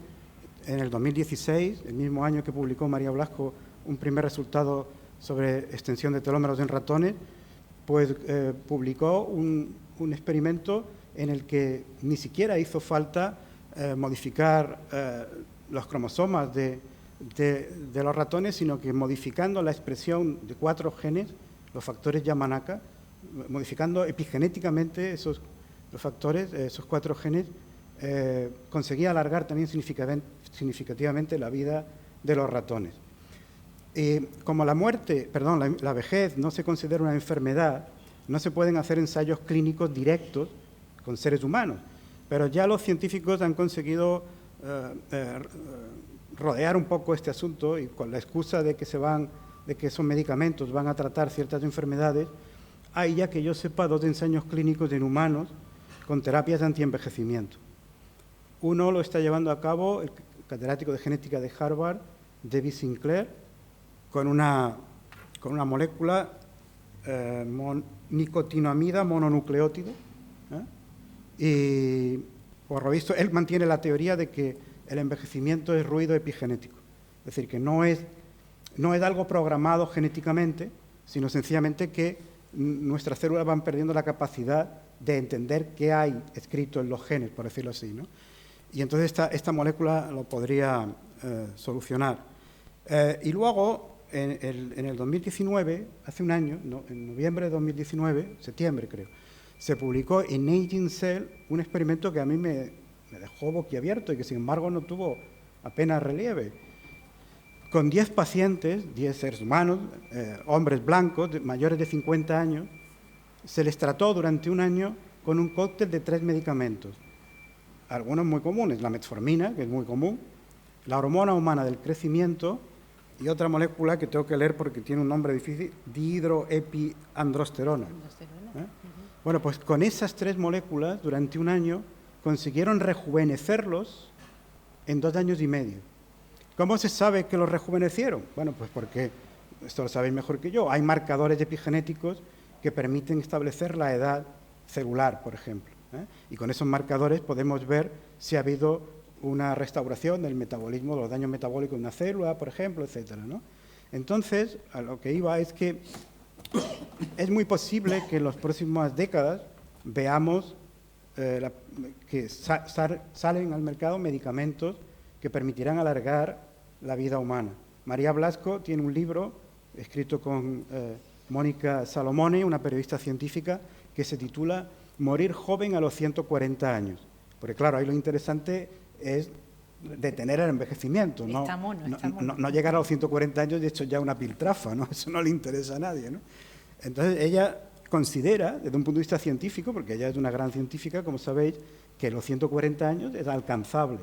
en el 2016, el mismo año que publicó María Blasco, un primer resultado sobre extensión de telómeros en ratones, pues publicó un experimento en el que ni siquiera hizo falta modificar los cromosomas de los ratones, sino que modificando la expresión de 4 genes, los factores Yamanaka, modificando epigenéticamente esos factores, esos 4 genes, conseguía alargar también significativamente la vida de los ratones. Como la vejez no se considera una enfermedad, no se pueden hacer ensayos clínicos directos con seres humanos, pero ya los científicos han conseguido rodear un poco este asunto y con la excusa de que esos medicamentos van a tratar ciertas enfermedades, hay ya que yo sepa 2 ensayos clínicos en humanos con terapias de antienvejecimiento. Uno lo está llevando a cabo el catedrático de genética de Harvard, David Sinclair, con una molécula nicotinamida mononucleótido, y por lo visto él mantiene la teoría de que el envejecimiento es ruido epigenético, es decir, que no es algo programado genéticamente, sino sencillamente que nuestras células van perdiendo la capacidad de entender qué hay escrito en los genes, por decirlo así, ¿no? Y entonces esta molécula lo podría solucionar. Y luego, en el 2019, hace un año, en noviembre de 2019, septiembre creo, se publicó en Aging Cell un experimento que a mí me dejó boquiabierto y que sin embargo no tuvo apenas relieve. Con 10 pacientes, 10 seres humanos, hombres blancos, mayores de 50 años, se les trató durante un año con un cóctel de 3 medicamentos. Algunos muy comunes, la metformina, que es muy común, la hormona humana del crecimiento y otra molécula que tengo que leer porque tiene un nombre difícil, dihidroepiandrosterona. Bueno, pues con esas 3 moléculas, durante un año, consiguieron rejuvenecerlos en 2 años y medio. ¿Cómo se sabe que los rejuvenecieron? Bueno, pues porque, esto lo sabéis mejor que yo, hay marcadores epigenéticos que permiten establecer la edad celular, por ejemplo, y con esos marcadores podemos ver si ha habido una restauración del metabolismo, de los daños metabólicos de una célula, por ejemplo, etcétera, ¿no? Entonces, a lo que iba es que es muy posible que en las próximas décadas veamos que salen al mercado medicamentos que permitirán alargar la vida humana. María Blasco tiene un libro escrito con Mónica Salomone, una periodista científica, que se titula Morir joven a los 140 años. Porque claro, ahí lo interesante es detener el envejecimiento, no llegar a los 140 años y hecho ya una piltrafa, ¿no? Eso no le interesa a nadie, ¿no? Entonces ella considera, desde un punto de vista científico, porque ella es una gran científica, como sabéis, que los 140 años es alcanzable,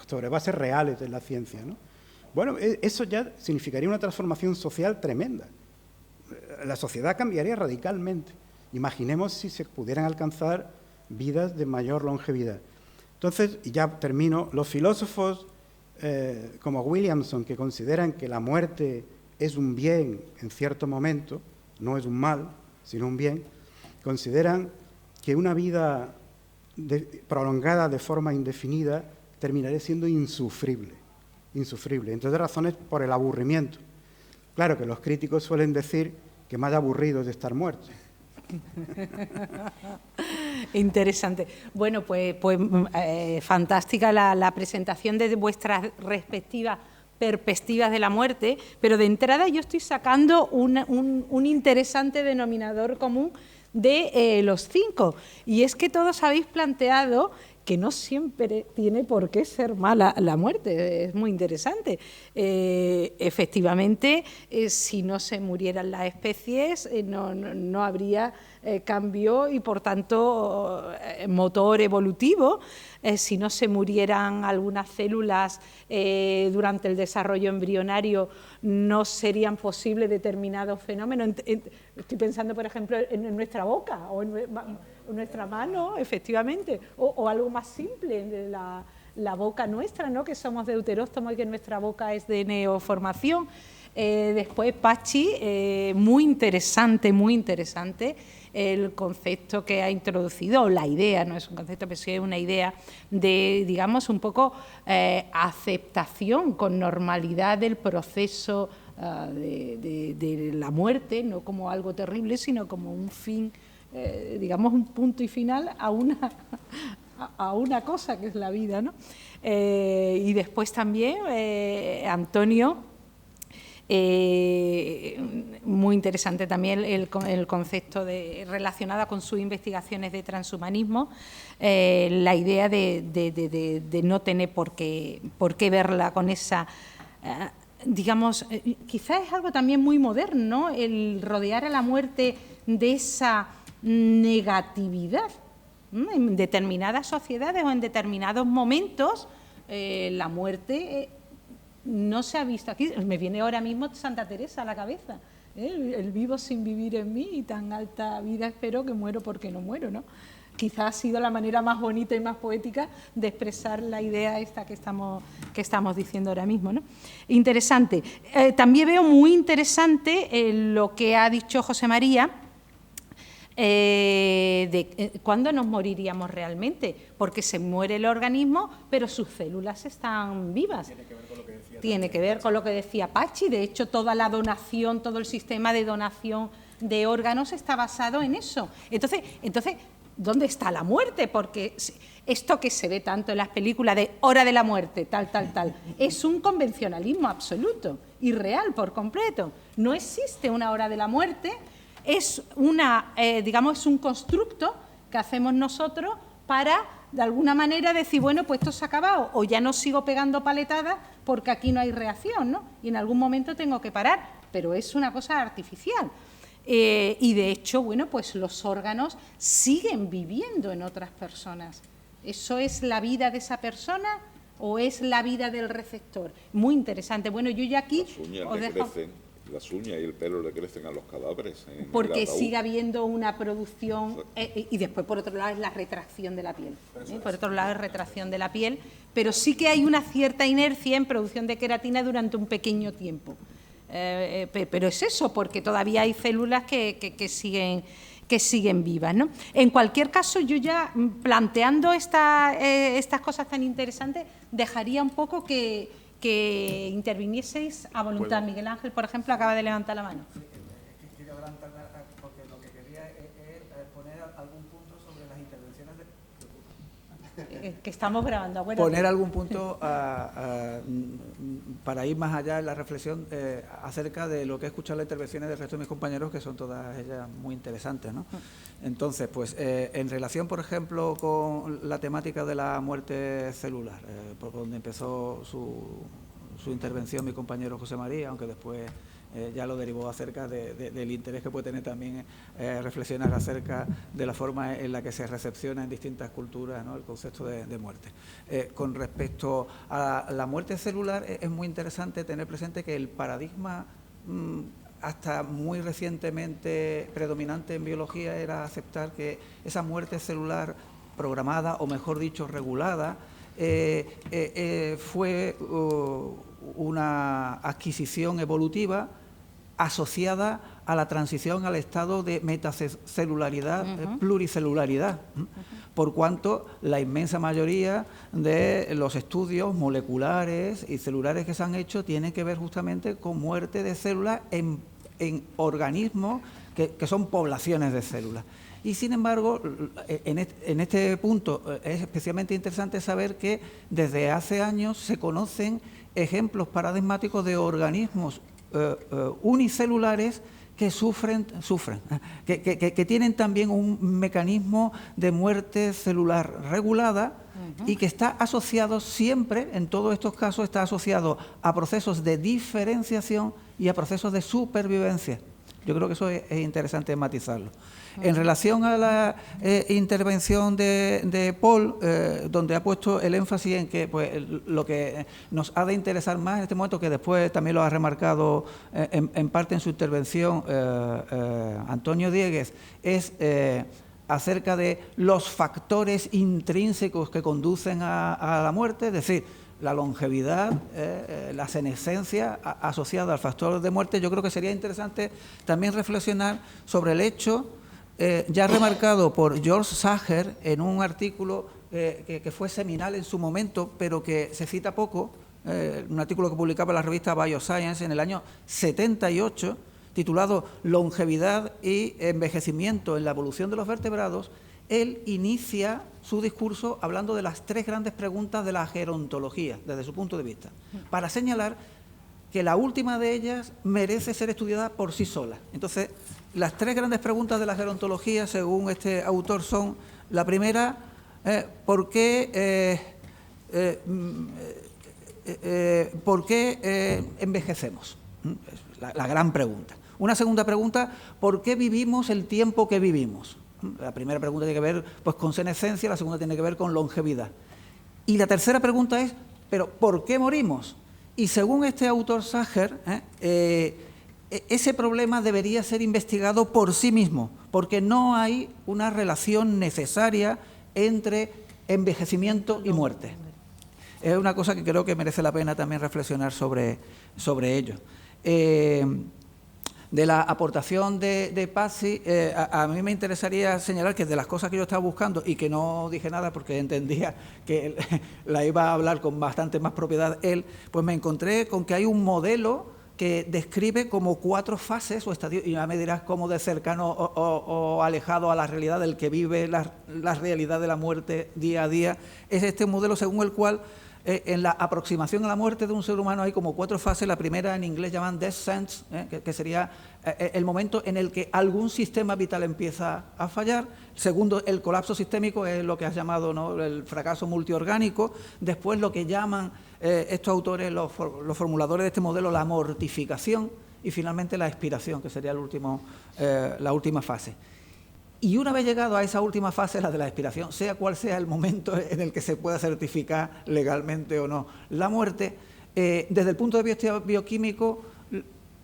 sobre bases reales de la ciencia, ¿no? Bueno, eso ya significaría una transformación social tremenda. La sociedad cambiaría radicalmente. Imaginemos si se pudieran alcanzar vidas de mayor longevidad. Entonces, y ya termino, los filósofos como Williamson, que consideran que la muerte es un bien en cierto momento, no es un mal, sino un bien, consideran que una vida prolongada de forma indefinida terminaría siendo insufrible, entre otras razones por el aburrimiento. Claro que los críticos suelen decir que más aburrido es estar muerto. Interesante. Bueno, pues fantástica la presentación de vuestras respectivas perspectivas de la muerte, pero de entrada yo estoy sacando un interesante denominador común de los 5, y es que todos habéis planteado que no siempre tiene por qué ser mala la muerte. Es muy interesante. Efectivamente, si no se murieran las especies, no habría cambio y, por tanto, motor evolutivo. Si no se murieran algunas células durante el desarrollo embrionario, no serían posibles determinados fenómenos. Estoy pensando, por ejemplo, en nuestra boca o en nuestra mano, efectivamente, o algo más simple, de la boca nuestra, ¿no? Que somos deuteróstomos y que nuestra boca es de neoformación. Después, Pachi, muy interesante el concepto que ha introducido, o la idea, no es un concepto, pero sí es una idea de, digamos, un poco aceptación con normalidad del proceso de la muerte, no como algo terrible, sino como un fin, digamos, un punto y final a una cosa que es la vida, ¿no? Y después también, Antonio, muy interesante también el concepto relacionado con sus investigaciones de transhumanismo, la idea de no tener por qué verla con esa, digamos, quizás es algo también muy moderno, ¿no? El rodear a la muerte de esa negatividad. En determinadas sociedades o en determinados momentos, la muerte no se ha visto aquí. Me viene ahora mismo Santa Teresa a la cabeza, el vivo sin vivir en mí, y tan alta vida espero que muero porque no muero, ¿no? Quizás ha sido la manera más bonita y más poética de expresar la idea esta que estamos diciendo ahora mismo, ¿no? Interesante. También veo muy interesante lo que ha dicho José María, de cuándo nos moriríamos realmente, porque se muere el organismo, pero sus células están vivas. Tiene que ver con lo que decía Pachi. De hecho, toda la donación, todo el sistema de donación de órganos está basado en eso. Entonces, ¿dónde está la muerte? Porque esto que se ve tanto en las películas de hora de la muerte, tal, es un convencionalismo absoluto, irreal por completo. No existe una hora de la muerte, es digamos, es un constructo que hacemos nosotros para, de alguna manera, decir, bueno, pues esto se ha acabado, o ya no sigo pegando paletadas porque aquí no hay reacción, ¿no? Y en algún momento tengo que parar, pero es una cosa artificial. Y de hecho, bueno, pues los órganos siguen viviendo en otras personas. ¿Eso es la vida de esa persona o es la vida del receptor? Muy interesante. Bueno, yo ya aquí os dejo... Las uñas y el pelo le crecen a los cadáveres. Porque sigue habiendo una producción y después, por otro lado, es la retracción de la piel. Por otro lado, es retracción de la piel, pero sí que hay una cierta inercia en producción de queratina durante un pequeño tiempo. Pero es eso, porque todavía hay células que siguen vivas, ¿no? En cualquier caso, yo ya planteando estas cosas tan interesantes, dejaría un poco que intervinieseis a voluntad. Miguel Ángel, por ejemplo, acaba de levantar la mano. Quiero adelantar porque lo que quería es poner algún punto sobre las intervenciones que estamos grabando. Acuérdate. Poner algún punto para ir más allá en la reflexión acerca de lo que he escuchado las intervenciones del resto de mis compañeros, que son todas ellas muy interesantes, ¿no? Entonces, pues en relación, por ejemplo, con la temática de la muerte celular, por donde empezó su intervención mi compañero José María, aunque después ya lo derivó acerca del interés que puede tener también reflexionar acerca de la forma en la que se recepciona en distintas culturas, ¿no?, el concepto de muerte. Con respecto a la muerte celular, es muy interesante tener presente que el paradigma hasta muy recientemente predominante en biología era aceptar que esa muerte celular programada, o mejor dicho, regulada, fue una adquisición evolutiva asociada a la transición al estado de metacelularidad, pluricelularidad, por cuanto la inmensa mayoría de los estudios moleculares y celulares que se han hecho tienen que ver justamente con muerte de células en organismos que son poblaciones de células. Y sin embargo, en este punto es especialmente interesante saber que desde hace años se conocen ejemplos paradigmáticos de organismos unicelulares que que tienen también un mecanismo de muerte celular regulada y que está asociado siempre, en todos estos casos, está asociado a procesos de diferenciación y a procesos de supervivencia. Yo creo que eso es interesante matizarlo. En relación a la intervención de Paul, donde ha puesto el énfasis en que pues, lo que nos ha de interesar más en este momento, que después también lo ha remarcado en parte en su intervención Antonio Diegues, es acerca de los factores intrínsecos que conducen a la muerte, es decir, la longevidad, la senescencia asociada al factor de muerte. Yo creo que sería interesante también reflexionar sobre el hecho, ya remarcado por George Sager en un artículo que fue seminal en su momento, pero que se cita poco, un artículo que publicaba la revista Bioscience en el año 78, titulado Longevidad y envejecimiento en la evolución de los vertebrados. Él inicia su discurso hablando de las tres grandes preguntas de la gerontología, desde su punto de vista, para señalar que la última de ellas merece ser estudiada por sí sola. Entonces, las tres grandes preguntas de la gerontología, según este autor, son: la primera, ¿por qué envejecemos? Es la gran pregunta. Una segunda pregunta: ¿por qué vivimos el tiempo que vivimos? La primera pregunta tiene que ver pues, con senescencia, la segunda tiene que ver con longevidad. Y la tercera pregunta es: ¿pero por qué morimos? Y según este autor Sager, ese problema debería ser investigado por sí mismo, porque no hay una relación necesaria entre envejecimiento y muerte. Es una cosa que creo que merece la pena también reflexionar sobre ello. De la aportación de Pazzi, a mí me interesaría señalar que de las cosas que yo estaba buscando y que no dije nada porque entendía que la iba a hablar con bastante más propiedad él, pues me encontré con que hay un modelo que describe como 4 fases o estadios, y ya me dirás cómo de cercano o alejado a la realidad del que vive la realidad de la muerte día a día. Es este modelo según el cual en la aproximación a la muerte de un ser humano hay como 4 fases. La primera en inglés llaman death sense, que sería el momento en el que algún sistema vital empieza a fallar. Segundo, el colapso sistémico, es lo que has llamado, ¿no?, el fracaso multiorgánico. Después lo que llaman estos autores, los formuladores de este modelo, la mortificación. Y finalmente la expiración, que sería la última fase. Y una vez llegado a esa última fase, la de la expiración, sea cual sea el momento en el que se pueda certificar legalmente o no la muerte, desde el punto de vista bioquímico,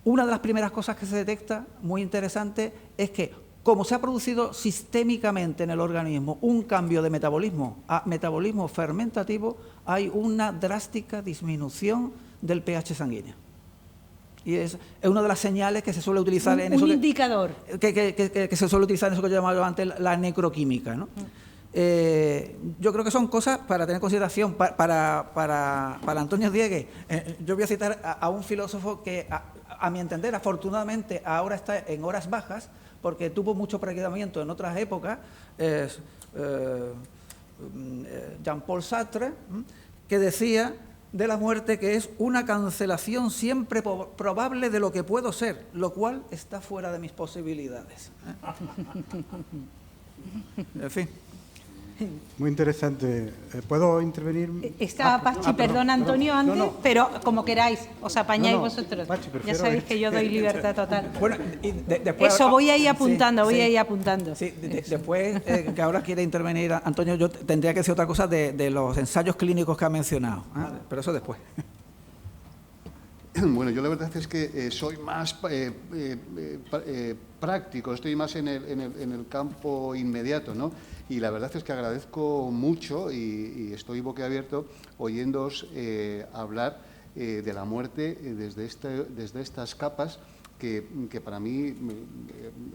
una de las primeras cosas que se detecta, muy interesante, es que como se ha producido sistémicamente en el organismo un cambio de metabolismo a metabolismo fermentativo, hay una drástica disminución del pH sanguíneo. Y es una de las señales que se suele utilizar en eso. Un indicador. Que se suele utilizar en eso que yo llamaba antes la necroquímica, ¿no? Yo creo que son cosas para tener en consideración. Para Antonio Diegues, yo voy a citar a un filósofo que, a mi entender, afortunadamente ahora está en horas bajas, porque tuvo mucho practicamiento en otras épocas, Jean-Paul Sartre, que decía de la muerte que es una cancelación siempre probable de lo que puedo ser, lo cual está fuera de mis posibilidades. En fin. Muy interesante. ¿Puedo intervenir? Está Pachi, perdón, Antonio, antes, no. Pero como queráis, os apañáis No, vosotros. Pachi, ya sabéis que yo doy libertad total. Bueno, y después, eso voy a ir apuntando, sí, voy sí. a ir apuntando. Sí, después, que ahora quiere intervenir Antonio, yo tendría que decir otra cosa de los ensayos clínicos que ha mencionado, pero eso después. Bueno, yo la verdad es que soy más práctico, estoy más en el campo inmediato, ¿no? Y la verdad es que agradezco mucho y estoy boquiabierto oyéndoos hablar de la muerte desde estas capas que para mí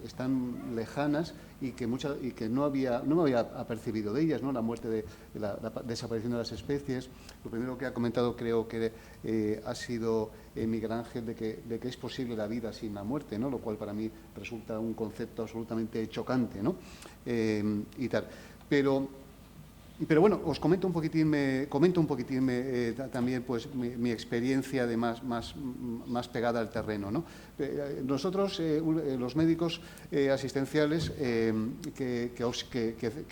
están lejanas y que no me había apercibido de ellas, ¿no? La muerte de la desaparición de las especies. Lo primero que ha comentado creo que ha sido Miguel Ángel de que es posible la vida sin la muerte, ¿no? Lo cual para mí resulta un concepto absolutamente chocante, ¿no? Y tal. Pero bueno, os comento un poquitín también pues mi experiencia de más pegada al terreno, ¿no? Nosotros, los médicos asistenciales que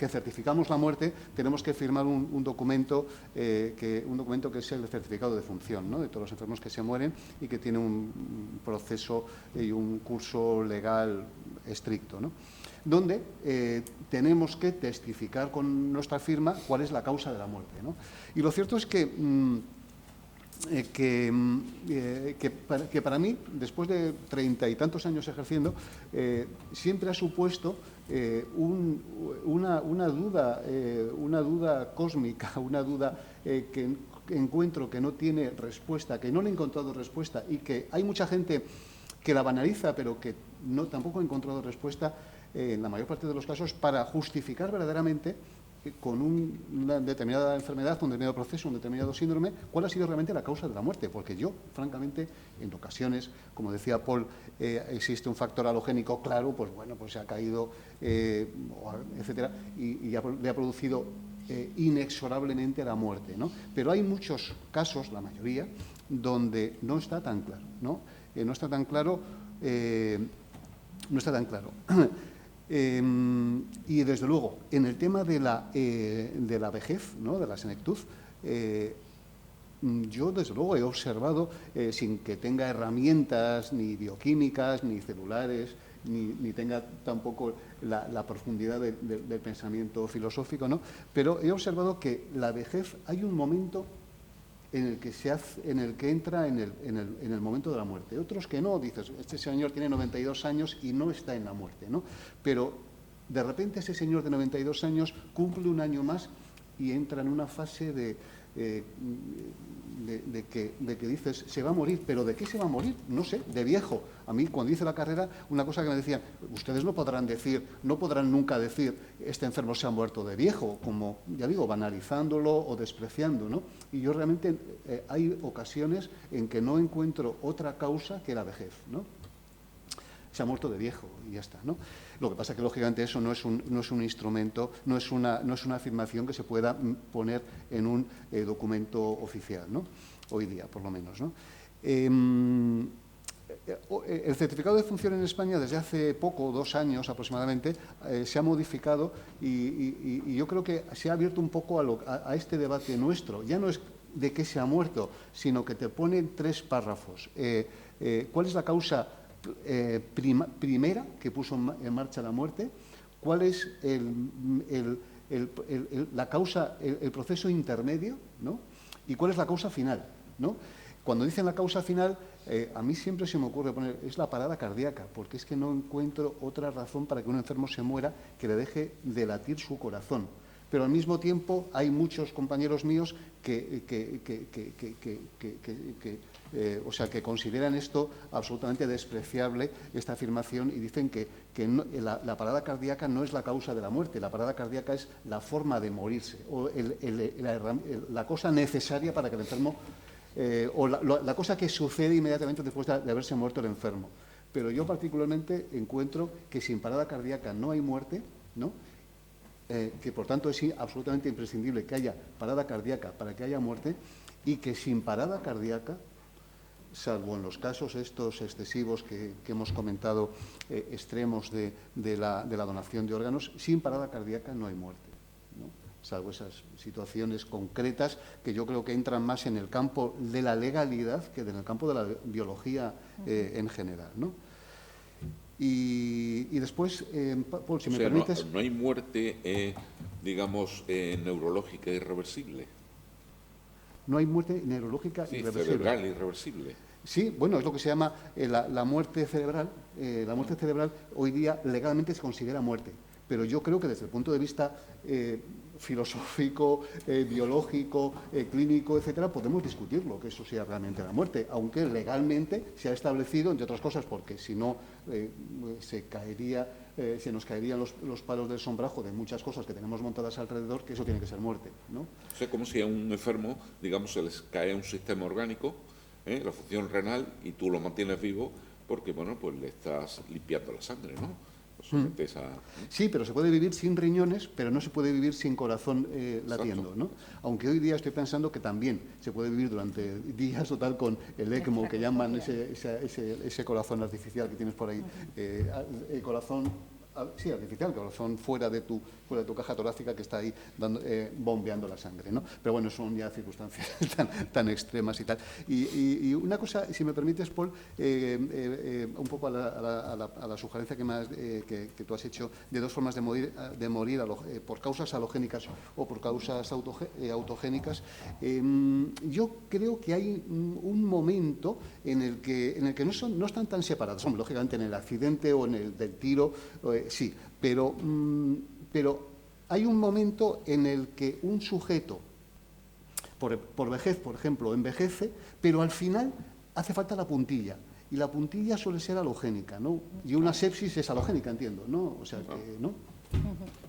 certificamos la muerte, tenemos que firmar un documento que es el certificado de función, ¿no?, de todos los enfermos que se mueren y que tiene un proceso y un curso legal estricto, ¿no?, donde tenemos que testificar con nuestra firma cuál es la causa de la muerte, ¿no? Y lo cierto es que para mí, después de 30 y tantos años ejerciendo, siempre ha supuesto una duda cósmica, una duda que encuentro que no tiene respuesta, que no le he encontrado respuesta y que hay mucha gente que la banaliza, pero que tampoco ha encontrado respuesta en la mayor parte de los casos para justificar verdaderamente con una determinada enfermedad, un determinado proceso, un determinado síndrome, cuál ha sido realmente la causa de la muerte. Porque yo, francamente, en ocasiones, como decía Paul, existe un factor halogénico claro, pues bueno, pues se ha caído, etcétera, y le ha producido inexorablemente la muerte, ¿no? Pero hay muchos casos, la mayoría, donde no está tan claro, ¿no? No está tan claro. Y desde luego, en el tema de la vejez, ¿no?, de la senectud, yo desde luego he observado, sin que tenga herramientas ni bioquímicas, ni celulares, ni tenga tampoco la profundidad del pensamiento filosófico, ¿no?, pero he observado que la vejez hay un momento en el que entra en el momento de la muerte. Otros que no, dices, este señor tiene 92 años y no está en la muerte, ¿no? Pero de repente ese señor de 92 años cumple un año más y entra en una fase de que dices, se va a morir, pero ¿de qué se va a morir? No sé, de viejo. A mí, cuando hice la carrera, una cosa que me decían, ustedes no podrán nunca decir, este enfermo se ha muerto de viejo, como, ya digo, banalizándolo o despreciando, ¿no? Y yo realmente hay ocasiones en que no encuentro otra causa que la vejez, ¿no? Se ha muerto de viejo y ya está, ¿no? Lo que pasa es que, lógicamente, eso no es un instrumento, no es una afirmación que se pueda poner en un documento oficial, ¿no? Hoy día, por lo menos, ¿no? El certificado de función en España, desde hace poco, 2 años aproximadamente, se ha modificado y yo creo que se ha abierto un poco a este debate nuestro. Ya no es de qué se ha muerto, sino que te ponen 3 párrafos. ¿Cuál es la causa primera que puso en marcha la muerte? ¿Cuál es la causa, el proceso intermedio, ¿no? ¿Y cuál es la causa final, ¿no? Cuando dicen la causa final, a mí siempre se me ocurre poner, es la parada cardíaca, porque es que no encuentro otra razón para que un enfermo se muera que le deje de latir su corazón. Pero al mismo tiempo hay muchos compañeros míos que consideran esto absolutamente despreciable, esta afirmación, y dicen que la parada cardíaca no es la causa de la muerte, la parada cardíaca es la forma de morirse, o la cosa necesaria para que el enfermo, o la cosa que sucede inmediatamente después de haberse muerto el enfermo. Pero yo particularmente encuentro que sin parada cardíaca no hay muerte, ¿no? Que por tanto es absolutamente imprescindible que haya parada cardíaca para que haya muerte, y que sin parada cardíaca, salvo en los casos estos excesivos que hemos comentado, extremos de la donación de órganos, sin parada cardíaca no hay muerte, ¿no? Salvo esas situaciones concretas que yo creo que entran más en el campo de la legalidad que en el campo de la biología en general, ¿no? Y después, Paul, si me permites... No hay muerte, digamos, neurológica irreversible. No hay muerte neurológica irreversible. Cerebral irreversible. Sí, bueno, es lo que se llama la muerte cerebral. La muerte cerebral hoy día legalmente se considera muerte, pero yo creo que desde el punto de vista filosófico, biológico, clínico, etcétera, podemos discutir lo que eso sea realmente la muerte, aunque legalmente se ha establecido, entre otras cosas, porque si no se nos caerían los palos del sombrajo de muchas cosas que tenemos montadas alrededor, que eso tiene que ser muerte, ¿no? O sea, como si a un enfermo, digamos, se les cae un sistema orgánico, la función renal, y tú lo mantienes vivo porque, bueno, pues le estás limpiando la sangre, ¿no? Sí, pero se puede vivir sin riñones, pero no se puede vivir sin corazón latiendo, ¿no? Aunque hoy día estoy pensando que también se puede vivir durante días o tal con el ECMO, que llaman ese corazón artificial que tienes por ahí, el corazón... Sí, artificial, corazón fuera de tu caja torácica, que está ahí bombeando la sangre, ¿no? Pero bueno, son ya circunstancias tan extremas y tal. Y una cosa, si me permites, Paul, un poco a la sugerencia que tú has hecho de 2 formas de morir por causas halogénicas o por causas autogénicas. Yo creo que hay un momento en el que no están tan separados. Hombre, lógicamente en el accidente o en el del tiro, sí, pero hay un momento en el que un sujeto, por vejez, por ejemplo, envejece, pero al final hace falta la puntilla, y la puntilla suele ser halogénica, ¿no? Y una sepsis es halogénica, entiendo, ¿no? O sea que, ¿no?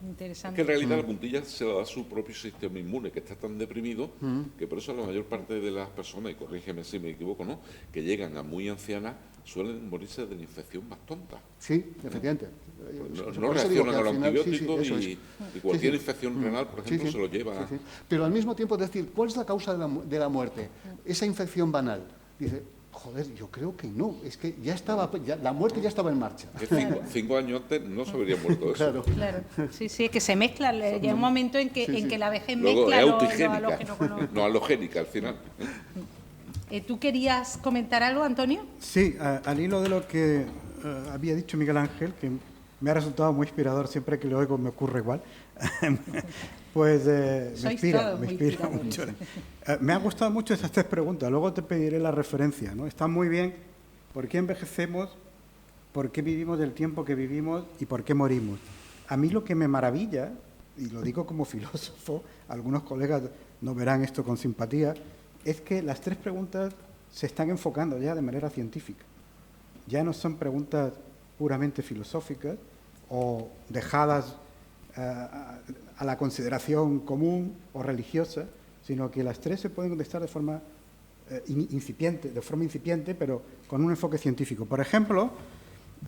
Interesante. Es que en realidad la puntilla se la da su propio sistema inmune, que está tan deprimido que por eso la mayor parte de las personas, y corrígeme si me equivoco, ¿no?, que llegan a muy ancianas suelen morirse de la infección más tonta. Sí, efectivamente. No reaccionan a los antibióticos y cualquier infección renal, por ejemplo, se lo lleva. Sí. Pero al mismo tiempo, es decir, ¿cuál es la causa de la muerte? Esa infección banal. Dice, joder, yo creo que no, es que la muerte ya estaba en marcha. 5 años antes no se habría muerto eso. Claro. Sí, es que se mezcla, llega un momento en que la vejez luego mezcla es halogénico. no halogénica al final. ¿Tú querías comentar algo, Antonio? Sí, al hilo de lo que había dicho Miguel Ángel, que me ha resultado muy inspirador, siempre que lo oigo me ocurre igual, pues me inspira mucho. Me han gustado mucho esas 3 preguntas, luego te pediré la referencia, ¿no? Está muy bien, ¿por qué envejecemos? ¿Por qué vivimos el tiempo que vivimos? ¿Y por qué morimos? A mí lo que me maravilla y lo digo como filósofo, algunos colegas no verán esto con simpatía, es que las 3 preguntas se están enfocando ya de manera científica. Ya no son preguntas puramente filosóficas o dejadas a la consideración común o religiosa, sino que las 3 se pueden contestar de forma incipiente, pero con un enfoque científico. Por ejemplo,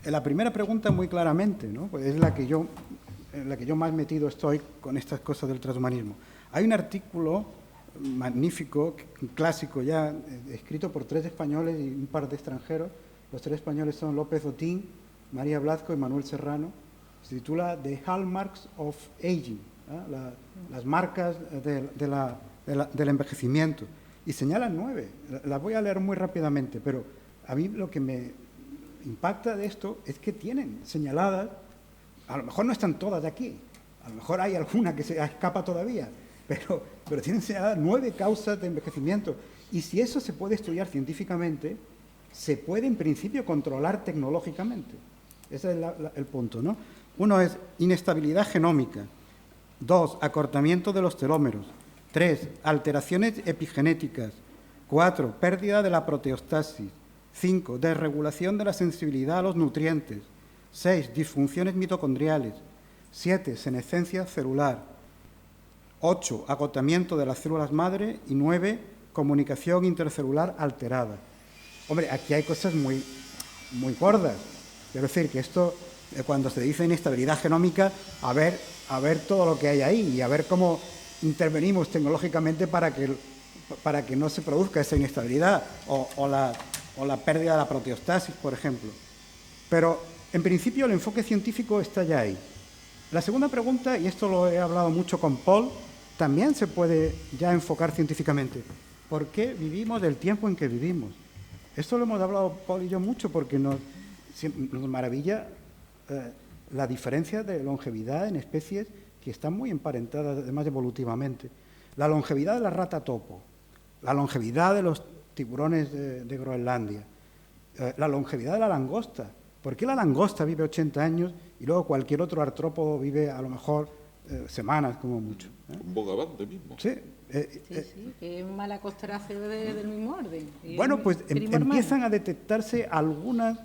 la primera pregunta muy claramente, ¿no? Pues es en la que yo más metido estoy con estas cosas del transhumanismo. Hay un artículo magnífico, clásico ya, escrito por 3 españoles y un par de extranjeros. Los 3 españoles son López Otín, María Blazco y Manuel Serrano. Se titula The Hallmarks of Aging, ¿eh? Las marcas del envejecimiento. Y señalan 9. Las voy a leer muy rápidamente, pero a mí lo que me impacta de esto es que tienen señaladas, a lo mejor no están todas de aquí, a lo mejor hay alguna que se escapa todavía, pero tienen señaladas 9 causas de envejecimiento. Y si eso se puede estudiar científicamente, se puede en principio controlar tecnológicamente. Ese es el punto, ¿no? Uno es inestabilidad genómica. 2, acortamiento de los telómeros. 3, alteraciones epigenéticas. 4, pérdida de la proteostasis. 5, desregulación de la sensibilidad a los nutrientes. 6, disfunciones mitocondriales. 7, senescencia celular. 8, agotamiento de las células madre. Y 9, comunicación intercelular alterada. Hombre, aquí hay cosas muy gordas. Quiero decir que esto, cuando se dice inestabilidad genómica, a ver todo lo que hay ahí y a ver cómo intervenimos tecnológicamente para que no se produzca esa inestabilidad o la pérdida de la proteostasis, por ejemplo. Pero, en principio, el enfoque científico está ya ahí. La segunda pregunta, y esto lo he hablado mucho con Paul, también se puede ya enfocar científicamente. ¿Por qué vivimos el tiempo en que vivimos? Esto lo hemos hablado Paul y yo mucho porque nos maravilla la diferencia de longevidad en especies que están muy emparentadas, además evolutivamente. La longevidad de la rata topo, la longevidad de los tiburones de Groenlandia, la longevidad de la langosta. ¿Por qué la langosta vive 80 años y luego cualquier otro artrópodo vive a lo mejor semanas como mucho? Un bogavante mismo. Sí. Sí, que es mala costeración del mismo orden. Bueno, pues empiezan a detectarse algunas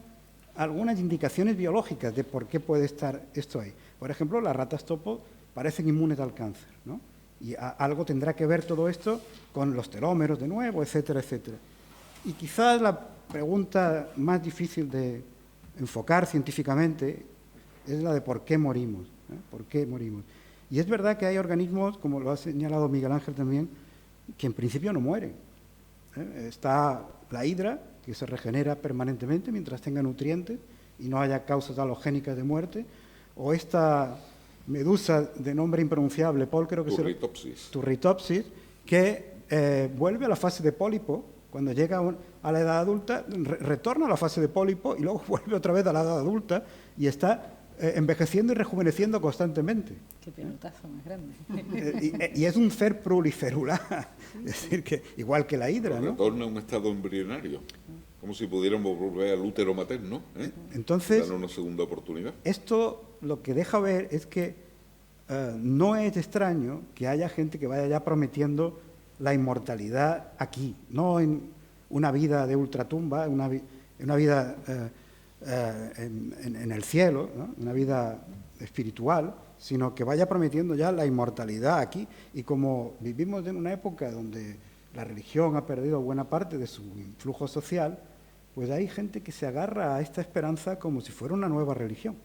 indicaciones biológicas de por qué puede estar esto ahí. Por ejemplo, las ratas topo parecen inmunes al cáncer, ¿no? Y algo tendrá que ver todo esto con los telómeros de nuevo, etcétera, etcétera. Y quizás la pregunta más difícil de enfocar científicamente es la de por qué morimos, ¿eh? ¿Por qué morimos? Y es verdad que hay organismos, como lo ha señalado Miguel Ángel también, que en principio no mueren, ¿eh? Está la hidra, que se regenera permanentemente mientras tenga nutrientes y no haya causas halogénicas de muerte, o esta medusa de nombre impronunciable, Paul, creo que Turritopsis, que vuelve a la fase de pólipo, cuando llega a la edad adulta, retorna a la fase de pólipo y luego vuelve otra vez a la edad adulta y está envejeciendo y rejuveneciendo constantemente. Qué pelotazo más grande. Y es un ser pluricelular, es decir, que igual que la hidra, ¿no? Retorna a un estado embrionario, como si pudiéramos volver al útero materno, ¿eh? Entonces, darle una segunda oportunidad. Esto lo que deja ver es que no es extraño que haya gente que vaya ya prometiendo la inmortalidad aquí, no en una vida de ultratumba, en una vida en el cielo, ¿no? Una vida espiritual, sino que vaya prometiendo ya la inmortalidad aquí. Y como vivimos en una época donde la religión ha perdido buena parte de su influjo social, pues hay gente que se agarra a esta esperanza como si fuera una nueva religión.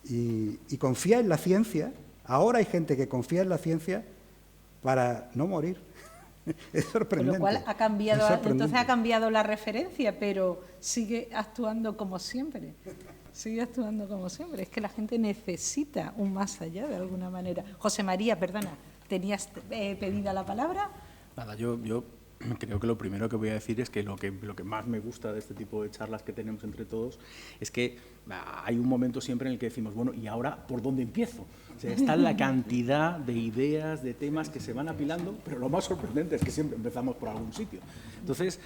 y confía en la ciencia. Ahora hay gente que confía en la ciencia para no morir. Es sorprendente. Con lo cual ha cambiado, entonces ha cambiado la referencia, pero sigue actuando como siempre. Sigue actuando como siempre. Es que la gente necesita un más allá de alguna manera. José María, perdona, ¿tenías pedida la palabra? Nada, yo creo que lo primero que voy a decir es que lo que más me gusta de este tipo de charlas que tenemos entre todos es que hay un momento siempre en el que decimos, bueno, ¿y ahora por dónde empiezo? O sea, está la cantidad de ideas, de temas que se van apilando, pero lo más sorprendente es que siempre empezamos por algún sitio. Entonces,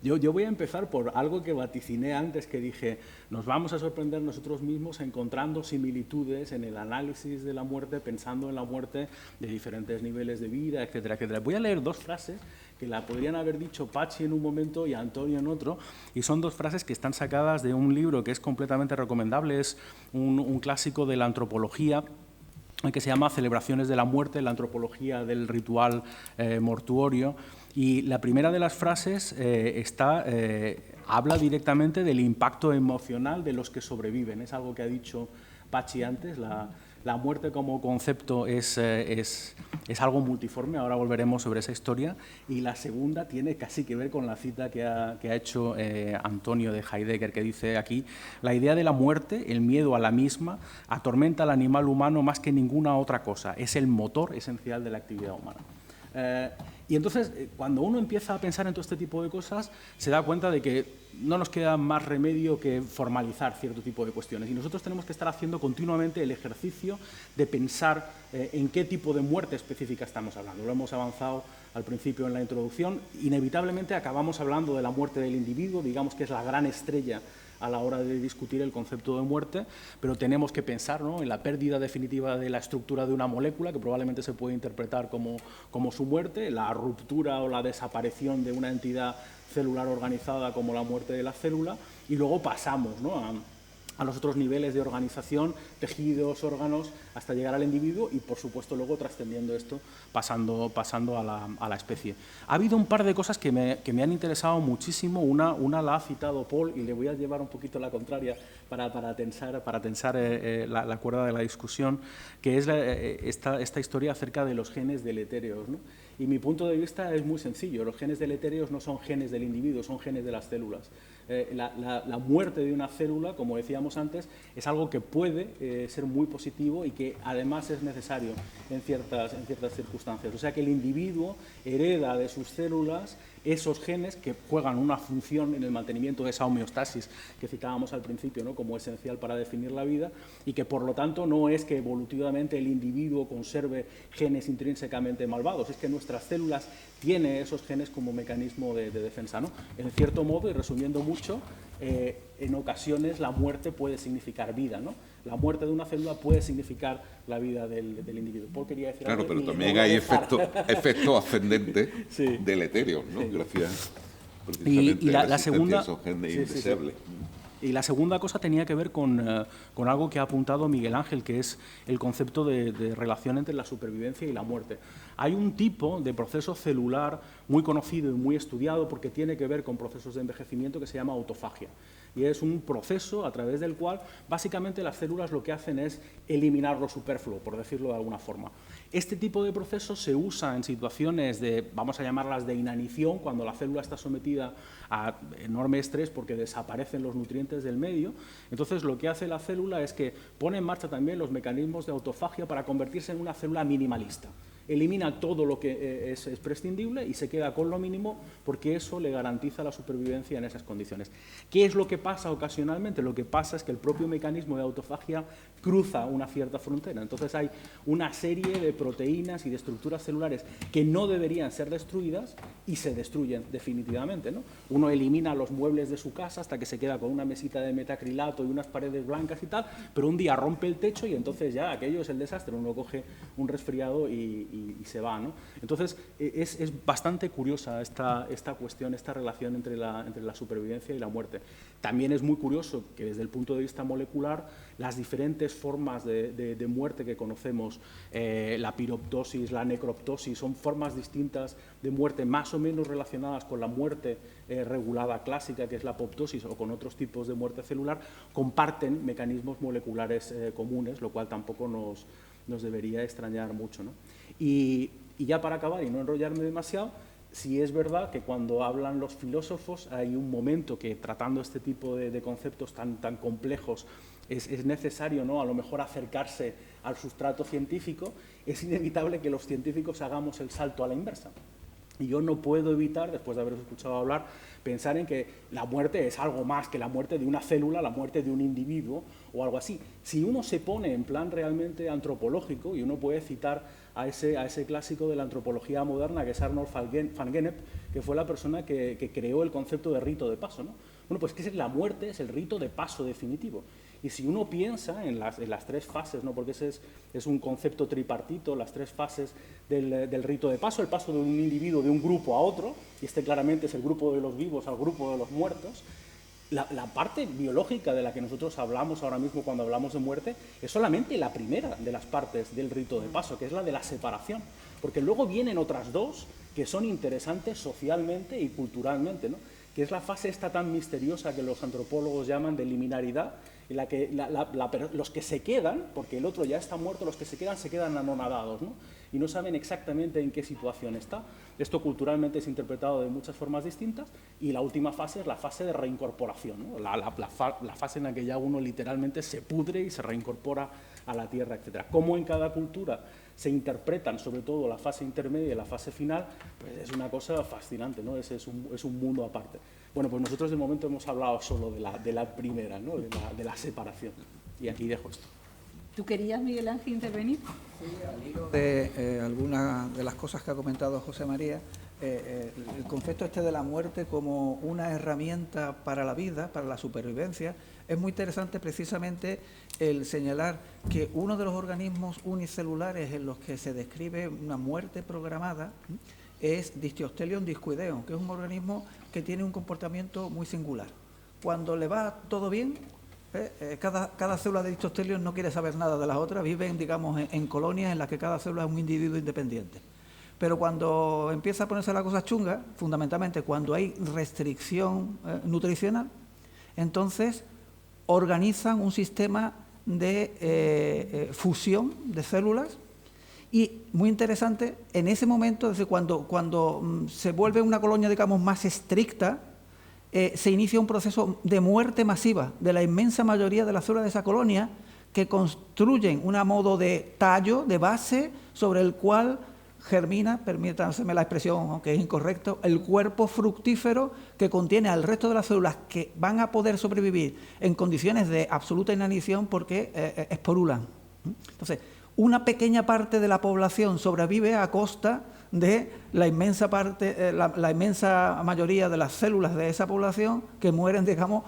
yo voy a empezar por algo que vaticiné antes, que dije, nos vamos a sorprender nosotros mismos encontrando similitudes en el análisis de la muerte, pensando en la muerte de diferentes niveles de vida, etcétera, etcétera. Voy a leer dos frases que la podrían haber dicho Pachi en un momento y Antonio en otro, y son dos frases que están sacadas de un libro que es completamente recomendable, es un clásico de la antropología, que se llama Celebraciones de la muerte, la antropología del ritual mortuorio, y la primera de las frases habla directamente del impacto emocional de los que sobreviven. Es algo que ha dicho Pachi antes, la muerte como concepto es algo multiforme, ahora volveremos sobre esa historia, y la segunda tiene casi que ver con la cita que ha hecho Antonio de Heidegger, que dice aquí, la idea de la muerte, el miedo a la misma, atormenta al animal humano más que ninguna otra cosa, es el motor esencial de la actividad humana. Y entonces, cuando uno empieza a pensar en todo este tipo de cosas, se da cuenta de que no nos queda más remedio que formalizar cierto tipo de cuestiones. Y nosotros tenemos que estar haciendo continuamente el ejercicio de pensar en qué tipo de muerte específica estamos hablando. Lo hemos avanzado al principio en la introducción. Inevitablemente acabamos hablando de la muerte del individuo, digamos que es la gran estrella a la hora de discutir el concepto de muerte, pero tenemos que pensar, ¿no?, en la pérdida definitiva de la estructura de una molécula, que probablemente se puede interpretar como su muerte, la ruptura o la desaparición de una entidad celular organizada como la muerte de la célula, y luego pasamos, ¿no?, a los otros niveles de organización, tejidos, órganos, hasta llegar al individuo y, por supuesto, luego trascendiendo esto, pasando a la especie. Ha habido un par de cosas que me han interesado muchísimo. Una la ha citado Paul y le voy a llevar un poquito la contraria para tensar la cuerda de la discusión, que es esta historia acerca de los genes deletéreos, ¿no? Y mi punto de vista es muy sencillo. Los genes deletéreos no son genes del individuo, son genes de las células. La muerte de una célula, como decíamos antes, es algo que puede ser muy positivo y que además es necesario en ciertas circunstancias. O sea que el individuo hereda de sus células esos genes que juegan una función en el mantenimiento de esa homeostasis que citábamos al principio, ¿no?, como esencial para definir la vida, y que por lo tanto no es que evolutivamente el individuo conserve genes intrínsecamente malvados, es que nuestras células tienen esos genes como mecanismo de defensa, ¿no? En cierto modo, y resumiendo mucho, en ocasiones la muerte puede significar vida, ¿no? La muerte de una célula puede significar la vida del individuo. Paul quería decir claro, algo, pero también hay efectos ascendentes sí, deletéreos, ¿no? Sí. Gracias precisamente y a la segunda, esos genes indeseables. Y la segunda cosa tenía que ver con algo que ha apuntado Miguel Ángel, que es el concepto de relación entre la supervivencia y la muerte. Hay un tipo de proceso celular muy conocido y muy estudiado porque tiene que ver con procesos de envejecimiento que se llama autofagia. Y es un proceso a través del cual básicamente las células lo que hacen es eliminar lo superfluo, por decirlo de alguna forma. Este tipo de proceso se usa en situaciones de, vamos a llamarlas de inanición, cuando la célula está sometida a enorme estrés porque desaparecen los nutrientes del medio. Entonces lo que hace la célula es que pone en marcha también los mecanismos de autofagia para convertirse en una célula minimalista. Elimina todo lo que es prescindible y se queda con lo mínimo porque eso le garantiza la supervivencia en esas condiciones. ¿Qué es lo que pasa ocasionalmente? Lo que pasa es que el propio mecanismo de autofagia cruza una cierta frontera. Entonces hay una serie de proteínas y de estructuras celulares que no deberían ser destruidas y se destruyen definitivamente, ¿no? Uno elimina los muebles de su casa hasta que se queda con una mesita de metacrilato y unas paredes blancas y tal, pero un día rompe el techo y entonces ya aquello es el desastre. Uno coge un resfriado y se va, ¿no? Entonces es bastante curiosa esta cuestión, esta relación entre la supervivencia y la muerte. También es muy curioso que desde el punto de vista molecular las diferentes formas de muerte que conocemos, la piroptosis, la necroptosis, son formas distintas de muerte más o menos relacionadas con la muerte regulada clásica, que es la apoptosis, o con otros tipos de muerte celular, comparten mecanismos moleculares comunes, lo cual tampoco nos debería extrañar mucho, ¿no? Y ya para acabar y no enrollarme demasiado, sí es verdad que cuando hablan los filósofos hay un momento que tratando este tipo de conceptos tan complejos es necesario, ¿no?, a lo mejor acercarse al sustrato científico. Es inevitable que los científicos hagamos el salto a la inversa. Y yo no puedo evitar, después de haberos escuchado hablar, pensar en que la muerte es algo más que la muerte de una célula, la muerte de un individuo o algo así. Si uno se pone en plan realmente antropológico, y uno puede citar a ese clásico de la antropología moderna, que es Arnold van Gennep, que fue la persona que creó el concepto de rito de paso, ¿no? Bueno, pues que la muerte es el rito de paso definitivo. Y si uno piensa en las tres fases, ¿no? Porque ese es un concepto tripartito, las tres fases del rito de paso, el paso de un individuo de un grupo a otro, y este claramente es el grupo de los vivos al grupo de los muertos. La parte biológica de la que nosotros hablamos ahora mismo cuando hablamos de muerte es solamente la primera de las partes del rito de paso, que es la de la separación, porque luego vienen otras dos que son interesantes socialmente y culturalmente, ¿no? Que es la fase esta tan misteriosa que los antropólogos llaman de liminaridad, en la que los que se quedan, porque el otro ya está muerto, los que se quedan anonadados, ¿no? Y no saben exactamente en qué situación está. Esto culturalmente es interpretado de muchas formas distintas, y la última fase es la fase de reincorporación, ¿no? La fase en la que ya uno literalmente se pudre y se reincorpora a la tierra, etc. Cómo en cada cultura se interpretan, sobre todo la fase intermedia y la fase final, pues es una cosa fascinante, ¿no? Es un mundo aparte. Bueno, pues nosotros de momento hemos hablado solo de la primera, ¿no? de la separación. Y aquí dejo esto. ¿Tú querías, Miguel Ángel, intervenir? Sí, al hilo de algunas de las cosas que ha comentado José María, el concepto este de la muerte como una herramienta para la vida, para la supervivencia, es muy interesante precisamente el señalar que uno de los organismos unicelulares en los que se describe una muerte programada es Dictyostelium discoideum, que es un organismo que tiene un comportamiento muy singular. Cuando le va todo bien, cada célula de Dictyostelium no quiere saber nada de las otras, viven, digamos, en colonias en las que cada célula es un individuo independiente. Pero cuando empieza a ponerse la cosa chunga, fundamentalmente cuando hay restricción nutricional, entonces organizan un sistema de fusión de células. Y muy interesante, en ese momento, desde cuando se vuelve una colonia, digamos, más estricta, se inicia un proceso de muerte masiva de la inmensa mayoría de las células de esa colonia, que construyen un modo de tallo, de base, sobre el cual germina, permítanseme la expresión, aunque es incorrecto, el cuerpo fructífero que contiene al resto de las células que van a poder sobrevivir en condiciones de absoluta inanición porque esporulan. Entonces, una pequeña parte de la población sobrevive a costa de la inmensa parte, la inmensa mayoría de las células de esa población que mueren, digamos,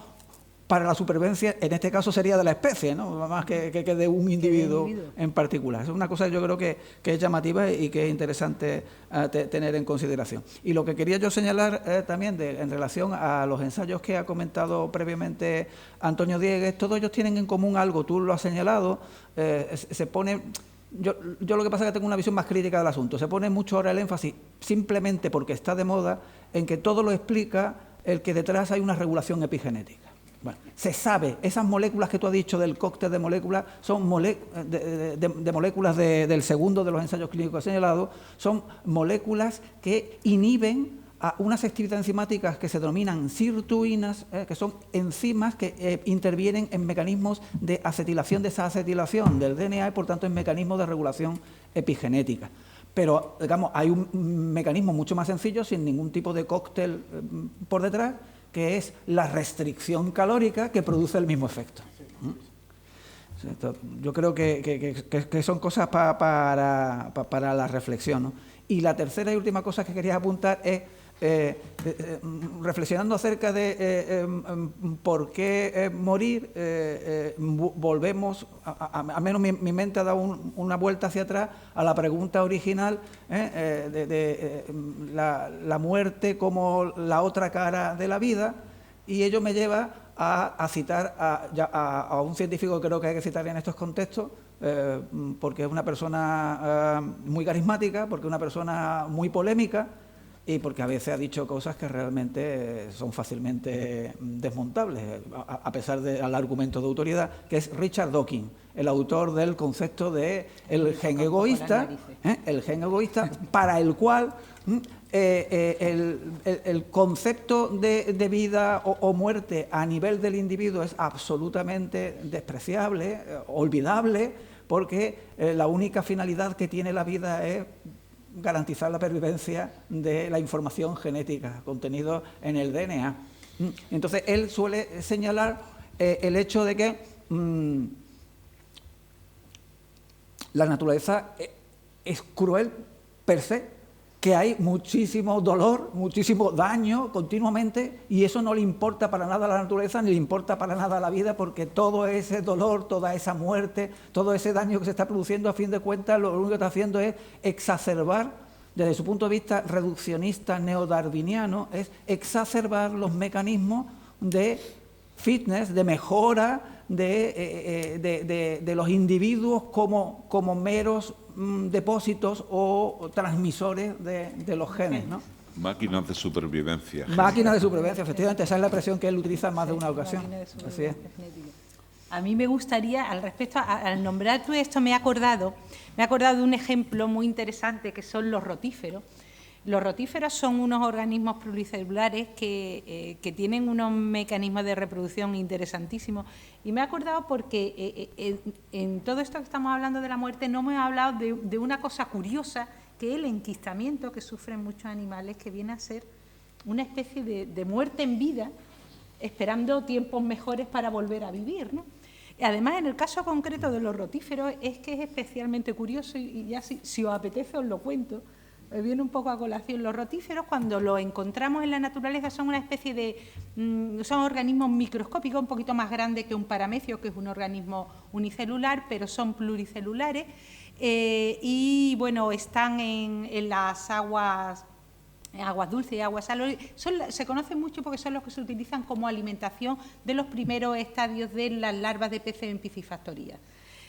para la supervivencia, en este caso sería de la especie, ¿no? Más que de un individuo en particular. Es una cosa que yo creo que es llamativa y que es interesante tener en consideración. Y lo que quería yo señalar también en relación a los ensayos que ha comentado previamente Antonio Diegues, todos ellos tienen en común algo, tú lo has señalado, se pone... Yo lo que pasa es que tengo una visión más crítica del asunto. Se pone mucho ahora el énfasis, simplemente porque está de moda, en que todo lo explica el que detrás hay una regulación epigenética. Bueno, se sabe, esas moléculas que tú has dicho del cóctel de moléculas son de moléculas del segundo de los ensayos clínicos que he señalado, son moléculas que inhiben a unas actividades enzimáticas que se denominan sirtuinas, que son enzimas que intervienen en mecanismos de acetilación, desacetilación del DNA y, por tanto, en mecanismos de regulación epigenética. Pero, digamos, hay un mecanismo mucho más sencillo, sin ningún tipo de cóctel por detrás, que es la restricción calórica que produce el mismo efecto. Yo creo que son cosas para la reflexión, ¿no? Y la tercera y última cosa que quería apuntar es, reflexionando acerca de por qué morir, volvemos, al menos mi mente ha dado una vuelta hacia atrás a la pregunta original de la muerte como la otra cara de la vida, y ello me lleva a citar a un científico que creo que hay que citar en estos contextos, porque es una persona muy carismática, porque es una persona muy polémica, y porque a veces ha dicho cosas que realmente son fácilmente desmontables, a pesar del argumento de autoridad, que es Richard Dawkins, el autor del concepto de el gen egoísta, para el cual el concepto de vida o muerte a nivel del individuo es absolutamente despreciable, olvidable, porque la única finalidad que tiene la vida es garantizar la pervivencia de la información genética contenida en el DNA. Entonces, él suele señalar el hecho de que la naturaleza es cruel per se, que hay muchísimo dolor, muchísimo daño continuamente, y eso no le importa para nada a la naturaleza, ni le importa para nada a la vida, porque todo ese dolor, toda esa muerte, todo ese daño que se está produciendo, a fin de cuentas, lo único que está haciendo es exacerbar, desde su punto de vista reduccionista neodarwiniano, es exacerbar los mecanismos de fitness, de mejora de los individuos como meros depósitos o transmisores de los genes, ¿no? Máquinas de supervivencia. Máquinas de supervivencia, efectivamente, esa es la expresión que él utiliza en más de una ocasión. Así es. A mí me gustaría, al respecto, al nombrar tú esto, me he acordado de un ejemplo muy interesante que son los rotíferos. Los rotíferos son unos organismos pluricelulares que tienen unos mecanismos de reproducción interesantísimos. Y me he acordado porque en todo esto que estamos hablando de la muerte no me he hablado de una cosa curiosa, que es el enquistamiento que sufren muchos animales, que viene a ser una especie de muerte en vida, esperando tiempos mejores para volver a vivir, ¿no? Y además, en el caso concreto de los rotíferos, es que es especialmente curioso, y ya si os apetece os lo cuento. Viene un poco a colación. Los rotíferos, cuando los encontramos en la naturaleza, son una especie de... son organismos microscópicos, un poquito más grandes que un paramecio, que es un organismo unicelular, pero son pluricelulares. Y, bueno, están en las aguas dulces y aguas salobre. Se conocen mucho porque son los que se utilizan como alimentación de los primeros estadios de las larvas de peces en piscifactoría.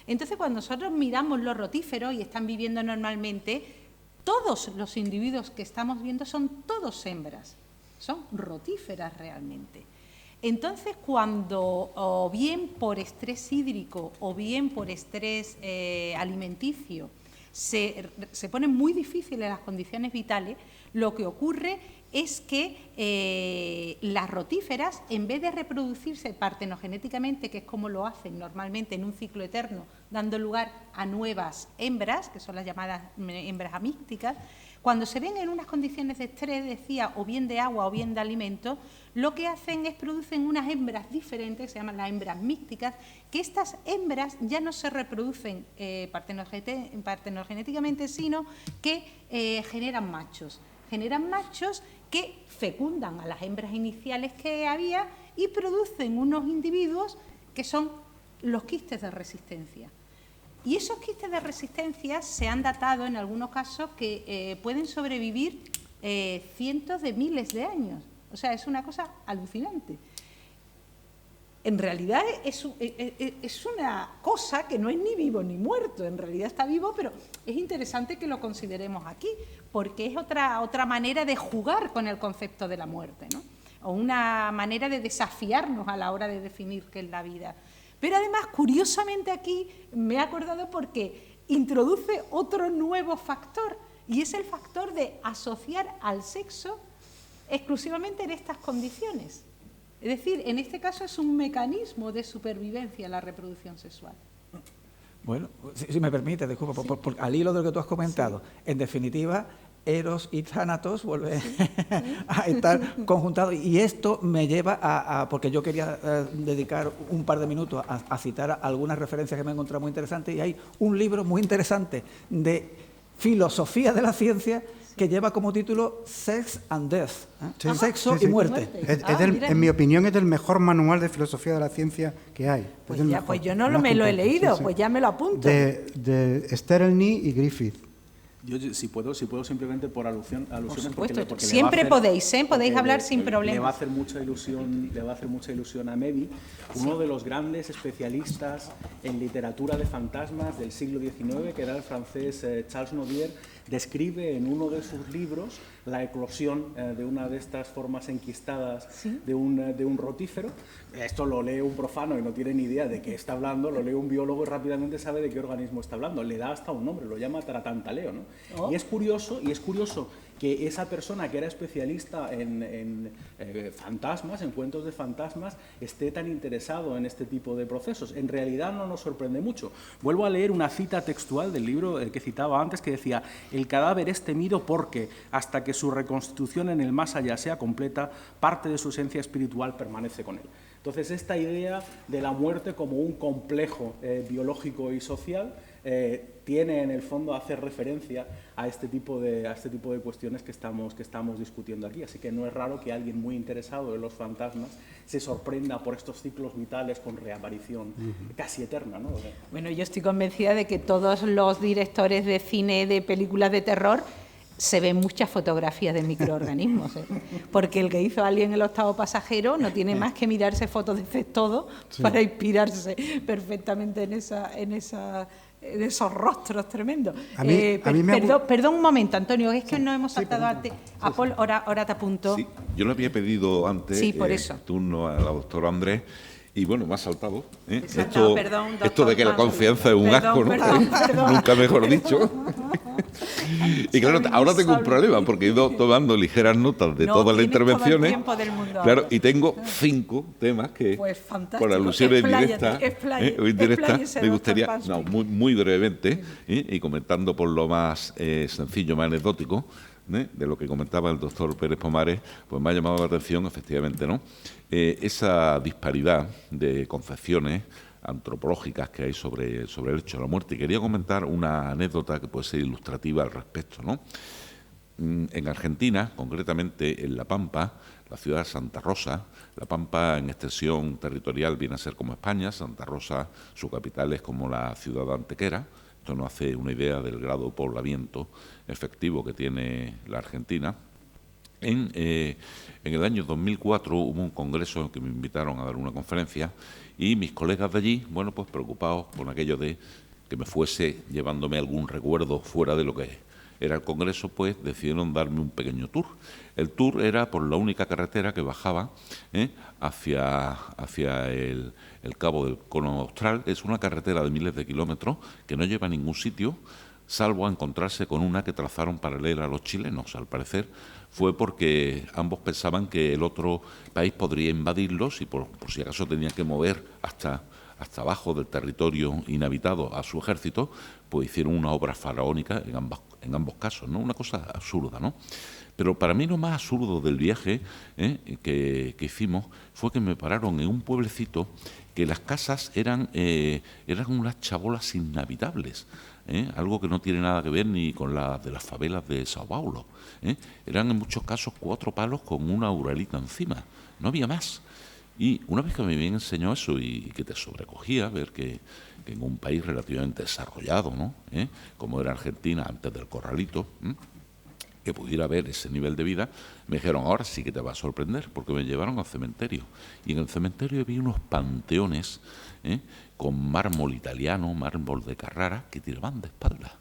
Entonces, cuando nosotros miramos los rotíferos y están viviendo normalmente, todos los individuos que estamos viendo son todos hembras, son rotíferas realmente. Entonces, cuando o bien por estrés hídrico o bien por estrés alimenticio se ponen muy difíciles las condiciones vitales, lo que ocurre es que las rotíferas, en vez de reproducirse partenogenéticamente, que es como lo hacen normalmente en un ciclo eterno, dando lugar a nuevas hembras, que son las llamadas hembras amícticas, cuando se ven en unas condiciones de estrés, decía, o bien de agua o bien de alimento, lo que hacen es producen unas hembras diferentes, que se llaman las hembras místicas, que estas hembras ya no se reproducen partenogenéticamente, sino que generan machos. Generan machos que fecundan a las hembras iniciales que había y producen unos individuos que son los quistes de resistencia. Y esos quistes de resistencia se han datado en algunos casos que pueden sobrevivir cientos de miles de años. O sea, es una cosa alucinante. En realidad es una cosa que no es ni vivo ni muerto, en realidad está vivo, pero es interesante que lo consideremos aquí, porque es otra manera de jugar con el concepto de la muerte, ¿no? O una manera de desafiarnos a la hora de definir qué es la vida. Pero además, curiosamente aquí me he acordado porque introduce otro nuevo factor, y es el factor de asociar al sexo exclusivamente en estas condiciones. Es decir, en este caso es un mecanismo de supervivencia la reproducción sexual. Bueno, si me permite, disculpa, sí. Al hilo de lo que tú has comentado, en definitiva, Eros y Thanatos vuelven a estar conjuntados, y esto me lleva porque yo quería dedicar un par de minutos a citar algunas referencias que me he encontrado muy interesantes, y hay un libro muy interesante de filosofía de la ciencia que lleva como título Sex and Death, ¿eh? Sexo y muerte. En mi opinión es el mejor manual de filosofía de la ciencia que hay. Pues yo no me lo he leído, pues ya me lo apunto. De Sterelny y Griffith. Yo, si puedo simplemente por alusiones, porque siempre podéis hablar sin problema. Le va a hacer mucha ilusión a Mehdi, uno de los grandes especialistas en literatura de fantasmas del siglo XIX, que era el francés Charles Nodier. Describe en uno de sus libros la eclosión de una de estas formas enquistadas, ¿sí?, de un rotífero. Esto lo lee un profano y no tiene ni idea de qué está hablando, lo lee un biólogo y rápidamente sabe de qué organismo está hablando. Le da hasta un nombre, lo llama taratantaleo, ¿no? Y es curioso que esa persona que era especialista en fantasmas, en cuentos de fantasmas, esté tan interesado en este tipo de procesos. En realidad no nos sorprende mucho. Vuelvo a leer una cita textual del libro que citaba antes, que decía: el cadáver es temido porque, hasta que su reconstitución en el más allá sea completa, parte de su esencia espiritual permanece con él. Entonces, esta idea de la muerte como un complejo biológico y social tiene en el fondo hacer referencia a este tipo de cuestiones que estamos discutiendo aquí. Así que no es raro que alguien muy interesado en los fantasmas se sorprenda por estos ciclos vitales con reaparición casi eterna, ¿no? Bueno, yo estoy convencida de que todos los directores de cine, de películas de terror, se ven muchas fotografías de microorganismos, porque el que hizo Alien el octavo pasajero no tiene más que mirarse fotos de Cestodo para inspirarse perfectamente en esos rostros tremendos. Perdón un momento, Antonio, es que no hemos saltado antes. Apol, ahora te apunto. Sí, yo le había pedido antes el turno a la doctora Andrés. Y bueno, me ha saltado. Esto de que la confianza es un asco, ¿no? Perdón. Nunca mejor dicho. Y claro, ahora tengo un problema, porque he ido tomando ligeras notas de todas las intervenciones. Todo el tiempo del mundo, claro, y tengo 5 temas que, pues por alusiones directas o indirectas, me gustaría, muy brevemente, y comentando por lo más sencillo, más anecdótico, de lo que comentaba el doctor Pérez Pomares, pues me ha llamado la atención, efectivamente, ¿no? Esa disparidad de concepciones antropológicas que hay sobre el hecho de la muerte. Y quería comentar una anécdota que puede ser ilustrativa al respecto, ¿no? En Argentina, concretamente en La Pampa, la ciudad de Santa Rosa, La Pampa en extensión territorial viene a ser como España, Santa Rosa, su capital es como la ciudad de Antequera. Esto nos hace una idea del grado de poblamiento efectivo que tiene la Argentina. En el año 2004 hubo un congreso en el que me invitaron a dar una conferencia y mis colegas de allí, bueno, pues preocupados con aquello de que me fuese llevándome algún recuerdo fuera de lo que era el congreso, pues decidieron darme un pequeño tour. El tour era por la única carretera que bajaba hacia el cabo del Cono Austral. Es una carretera de miles de kilómetros que no lleva a ningún sitio, salvo a encontrarse con una que trazaron paralela a los chilenos. Al parecer fue porque ambos pensaban que el otro país podría invadirlos y por si acaso tenían que mover hasta abajo del territorio inhabitado a su ejército, pues hicieron una obra faraónica en ambos casos, ¿no? Una cosa absurda, ¿no? Pero para mí lo más absurdo del viaje que hicimos fue que me pararon en un pueblecito que las casas eran unas chabolas inhabitables, algo que no tiene nada que ver ni con las de las favelas de Sao Paulo. Eran en muchos casos 4 palos con una uralita encima, no había más. Y una vez que me enseñó eso y que te sobrecogía ver que en un país relativamente desarrollado, ¿no? Como era Argentina antes del corralito, que pudiera ver ese nivel de vida, me dijeron, ahora sí que te va a sorprender, porque me llevaron al cementerio. Y en el cementerio vi unos panteones con mármol italiano, mármol de Carrara, que tiraban de espaldas.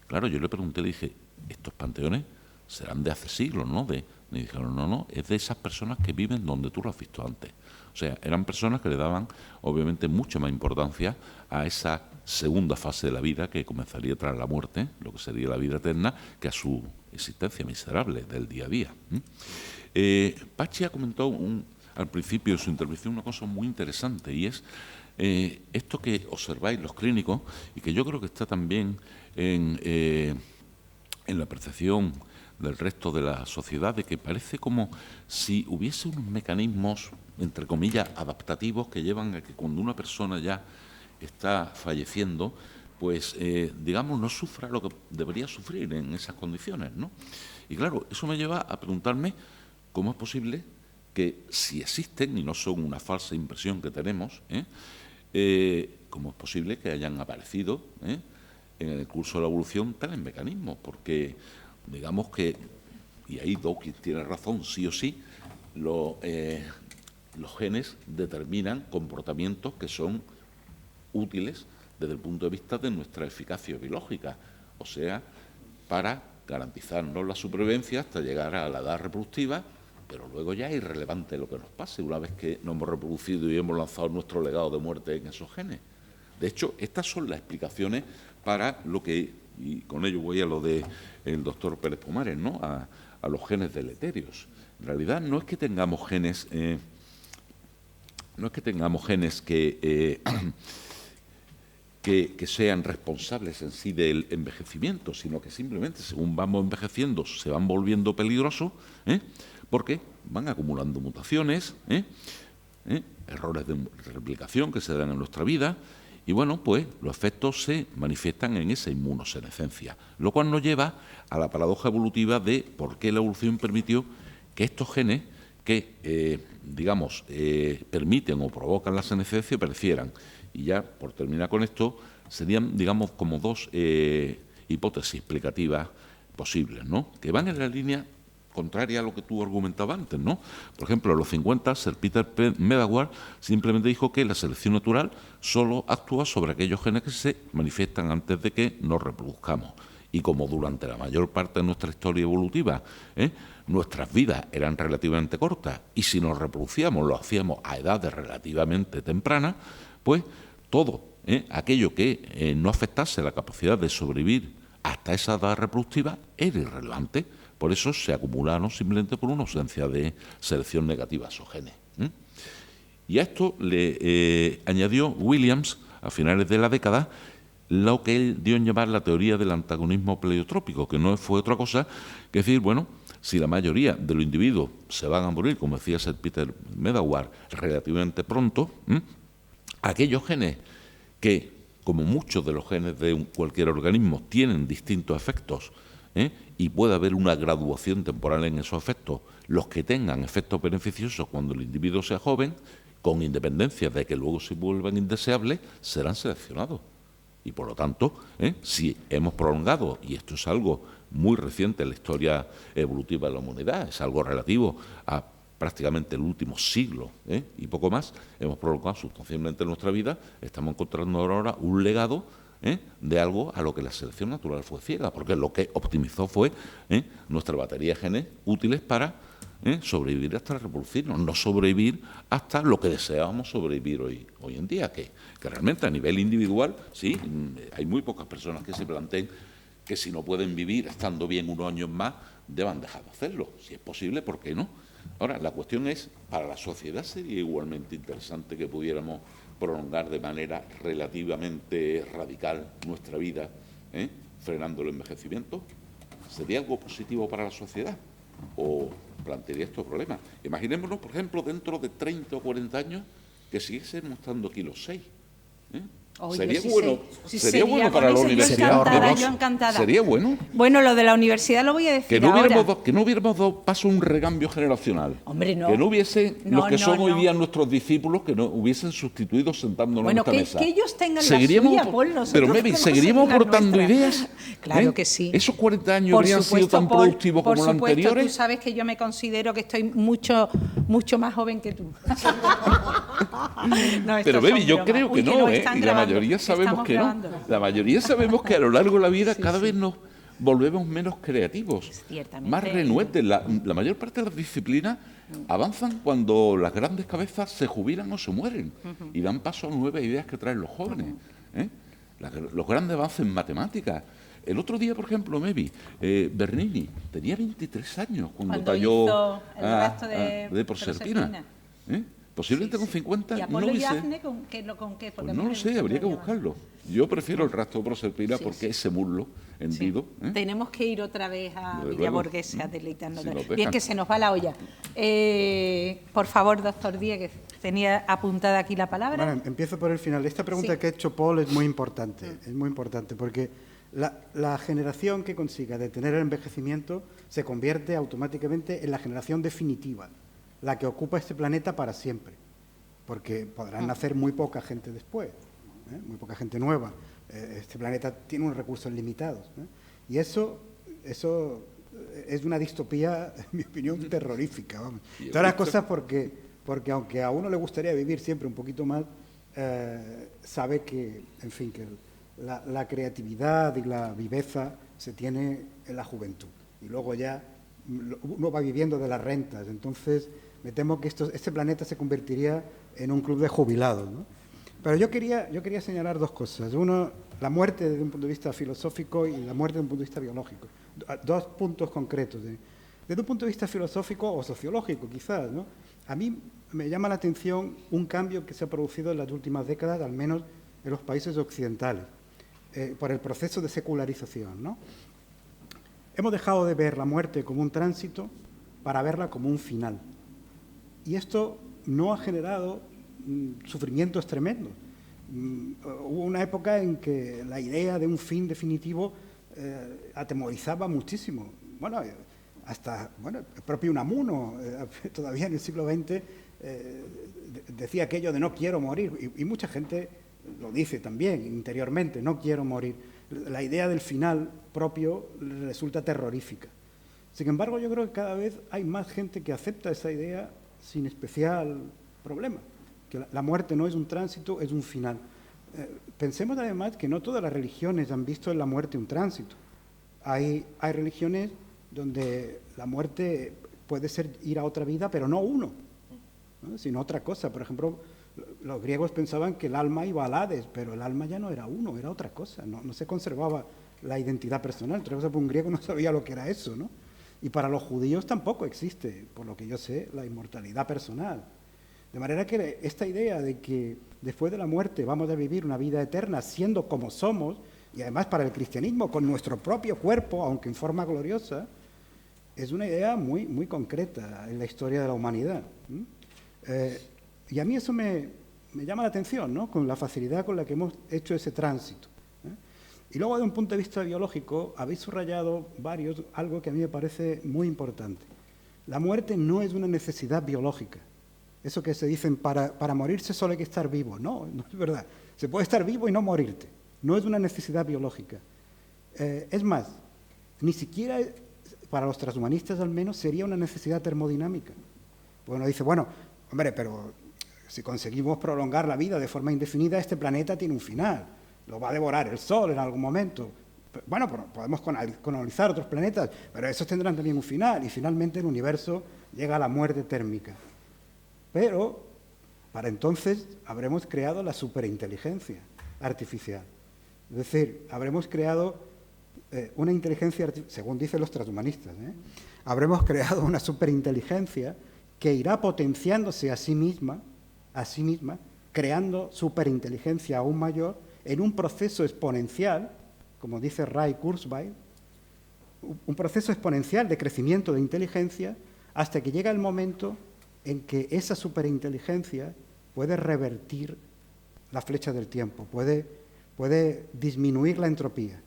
Claro, yo le pregunté, le dije, estos panteones serán de hace siglos, ¿no? Me dijeron, no, es de esas personas que viven donde tú lo has visto antes. O sea, eran personas que le daban, obviamente, mucha más importancia a esa segunda fase de la vida que comenzaría tras la muerte, lo que sería la vida eterna, que a su existencia miserable del día a día. Pachi ha comentado al principio de su intervención una cosa muy interesante, y es esto que observáis los clínicos, y que yo creo que está también en la percepción del resto de la sociedad, de que parece como si hubiese unos mecanismos, entre comillas, adaptativos que llevan a que cuando una persona ya está falleciendo, pues, digamos, no sufra lo que debería sufrir en esas condiciones, ¿no? Y claro, eso me lleva a preguntarme cómo es posible que, si existen, y no son una falsa impresión que tenemos, cómo es posible que hayan aparecido en el curso de la evolución tales mecanismos, porque digamos que, y ahí Dawkins tiene razón, sí o sí, los genes determinan comportamientos que son útiles desde el punto de vista de nuestra eficacia biológica, o sea, para garantizarnos la supervivencia hasta llegar a la edad reproductiva, pero luego ya es irrelevante lo que nos pase una vez que nos hemos reproducido y hemos lanzado nuestro legado de muerte en esos genes. De hecho, estas son las explicaciones para lo que y con ello voy a lo del doctor Pérez Pomares, ¿no? A los genes deleterios. En realidad no es que tengamos genes, que sean responsables en sí del envejecimiento, sino que simplemente según vamos envejeciendo se van volviendo peligrosos, porque van acumulando mutaciones, errores de replicación que se dan en nuestra vida, y bueno, pues los efectos se manifiestan en esa inmunosenescencia, lo cual nos lleva a la paradoja evolutiva de por qué la evolución permitió que estos genes que, permiten o provocan la senescencia aparecieran. Y ya, por terminar con esto, serían, digamos, como dos hipótesis explicativas posibles, ¿no? Que van en la línea contraria a lo que tú argumentabas antes, ¿no? Por ejemplo, en los 50, Sir Peter Medawar simplemente dijo que la selección natural solo actúa sobre aquellos genes que se manifiestan antes de que nos reproduzcamos. Y como durante la mayor parte de nuestra historia evolutiva, nuestras vidas eran relativamente cortas y si nos reproducíamos lo hacíamos a edades relativamente tempranas, pues todo aquello que no afectase la capacidad de sobrevivir hasta esa edad reproductiva era irrelevante. Por eso se acumularon simplemente por una ausencia de selección negativa a esos genes. Y a esto le añadió Williams, a finales de la década, lo que él dio en llamar la teoría del antagonismo pleiotrópico, que no fue otra cosa que decir, bueno, si la mayoría de los individuos se van a morir, como decía Sir Peter Medawar, relativamente pronto, aquellos genes que, como muchos de los genes de cualquier organismo, tienen distintos efectos, y puede haber una graduación temporal en esos efectos, los que tengan efectos beneficiosos cuando el individuo sea joven, con independencia de que luego se vuelvan indeseables, serán seleccionados. Y por lo tanto, si hemos prolongado, y esto es algo muy reciente en la historia evolutiva de la humanidad, es algo relativo a prácticamente el último siglo y poco más, hemos prolongado sustancialmente nuestra vida, estamos encontrando ahora un legado de algo a lo que la selección natural fue ciega, porque lo que optimizó fue nuestra batería de genes útiles para sobrevivir hasta reproducirnos, no sobrevivir hasta lo que deseábamos sobrevivir hoy en día, que realmente a nivel individual, sí, hay muy pocas personas que se planteen que si no pueden vivir estando bien unos años más, deban dejar de hacerlo. Si es posible, ¿por qué no? Ahora, la cuestión es, para la sociedad sería igualmente interesante que pudiéramos prolongar de manera relativamente radical nuestra vida, frenando el envejecimiento. ¿Sería algo positivo para la sociedad? ¿O plantearía estos problemas? Imaginémonos, por ejemplo, dentro de 30 o 40 años, que siguiesen mostrando aquí los 6. Sería bueno, sería bueno para la universidad. Yo encantada. Sería bueno. Bueno, lo de la universidad lo voy a decir que no hubiéramos dado paso a un recambio generacional. Hombre, no. Que no hubiese los que son hoy día nuestros discípulos, que no hubiesen sustituido sentándonos en esta mesa. Que ellos tengan la suya, Paul, nosotros pero, Mary, ¿seguiríamos aportando ideas? Claro que sí. ¿Esos 40 años habrían sido tan productivos como los anteriores? Tú sabes que yo me considero que estoy mucho más joven que tú. Pero, Baby, yo creo que no, y la mayoría sabemos que no. La mayoría sabemos que a lo largo de la vida cada vez nos volvemos menos creativos, más renuentes. La mayor parte de las disciplinas avanzan cuando las grandes cabezas se jubilan o se mueren y dan paso a nuevas ideas que traen los jóvenes. Los grandes avances en matemáticas. El otro día, por ejemplo, Bernini tenía 23 años cuando talló de Proserpina. Posiblemente con 50 ¿Y Apolo y Dafne con qué? Pues no lo sé, habría que buscarlo. Yo prefiero el rastro de Proserpina porque ese muslo hendido. Tenemos que ir otra vez a Villa Borghese a deleitarnos. Bien, que se nos va la olla. Por favor, doctor Díez, que tenía apuntada aquí la palabra. Bueno, empiezo por el final. Esta pregunta que ha hecho Paul es muy importante. Es muy importante porque la generación que consiga detener el envejecimiento se convierte automáticamente en la generación definitiva, la que ocupa este planeta para siempre, porque podrán nacer muy poca gente después, muy poca gente nueva. Este planeta tiene unos recursos limitados, y eso es una distopía, en mi opinión, terrorífica. Vamos. Todas las cosas porque aunque a uno le gustaría vivir siempre un poquito más, sabe que, en fin, que la creatividad y la viveza se tiene en la juventud, y luego ya uno va viviendo de las rentas. Entonces me temo que este planeta se convertiría en un club de jubilados, ¿no? Pero yo quería señalar dos cosas. Uno, la muerte desde un punto de vista filosófico y la muerte desde un punto de vista biológico. Dos puntos concretos. Desde un punto de vista filosófico o sociológico, quizás, ¿no? A mí me llama la atención un cambio que se ha producido en las últimas décadas, al menos en los países occidentales, por el proceso de secularización, ¿no? Hemos dejado de ver la muerte como un tránsito para verla como un final. Y esto no ha generado sufrimientos tremendos. Hubo una época en que la idea de un fin definitivo atemorizaba muchísimo. Bueno, hasta el propio Unamuno, todavía en el siglo XX, decía aquello de no quiero morir, y mucha gente lo dice también interiormente, no quiero morir. La idea del final propio resulta terrorífica. Sin embargo, yo creo que cada vez hay más gente que acepta esa idea sin especial problema, que la muerte no es un tránsito, es un final. Pensemos además que no todas las religiones han visto en la muerte un tránsito. Hay religiones donde la muerte puede ser ir a otra vida, pero no uno, ¿no? Sino otra cosa. Por ejemplo, los griegos pensaban que el alma iba al Hades, pero el alma ya no era uno, era otra cosa, no se conservaba la identidad personal. Otra cosa, un griego no sabía lo que era eso, ¿no? Y para los judíos tampoco existe, por lo que yo sé, la inmortalidad personal. De manera que esta idea de que después de la muerte vamos a vivir una vida eterna siendo como somos, y además para el cristianismo con nuestro propio cuerpo, aunque en forma gloriosa, es una idea muy, muy concreta en la historia de la humanidad. Y a mí eso me llama la atención, ¿no? Con la facilidad con la que hemos hecho ese tránsito. Y luego, de un punto de vista biológico, habéis subrayado varios algo que a mí me parece muy importante. La muerte no es una necesidad biológica. Eso que se dicen, para morirse solo hay que estar vivo. No, no es verdad. Se puede estar vivo y no morirte. No es una necesidad biológica. Es más, ni siquiera, para los transhumanistas al menos, sería una necesidad termodinámica. Porque uno dice, bueno, hombre, pero si conseguimos prolongar la vida de forma indefinida, este planeta tiene un final. Lo va a devorar el Sol en algún momento. Bueno, podemos colonizar otros planetas, pero esos tendrán también un final, y finalmente el universo llega a la muerte térmica. Pero, para entonces, habremos creado la superinteligencia artificial. Es decir, habremos creado una inteligencia, según dicen los transhumanistas, habremos creado una superinteligencia que irá potenciándose a sí misma, creando superinteligencia aún mayor, en un proceso exponencial, como dice Ray Kurzweil, un proceso exponencial de crecimiento de inteligencia, hasta que llega el momento en que esa superinteligencia puede revertir la flecha del tiempo, puede disminuir la entropía.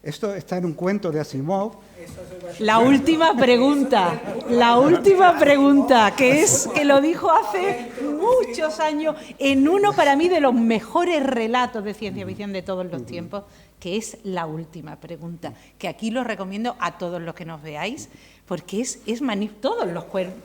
Esto está en un cuento de Asimov. La última pregunta, que lo dijo hace muchos años, en uno para mí de los mejores relatos de ciencia ficción de todos los tiempos, que es la última pregunta, que aquí lo recomiendo a todos los que nos veáis, porque es magnífico,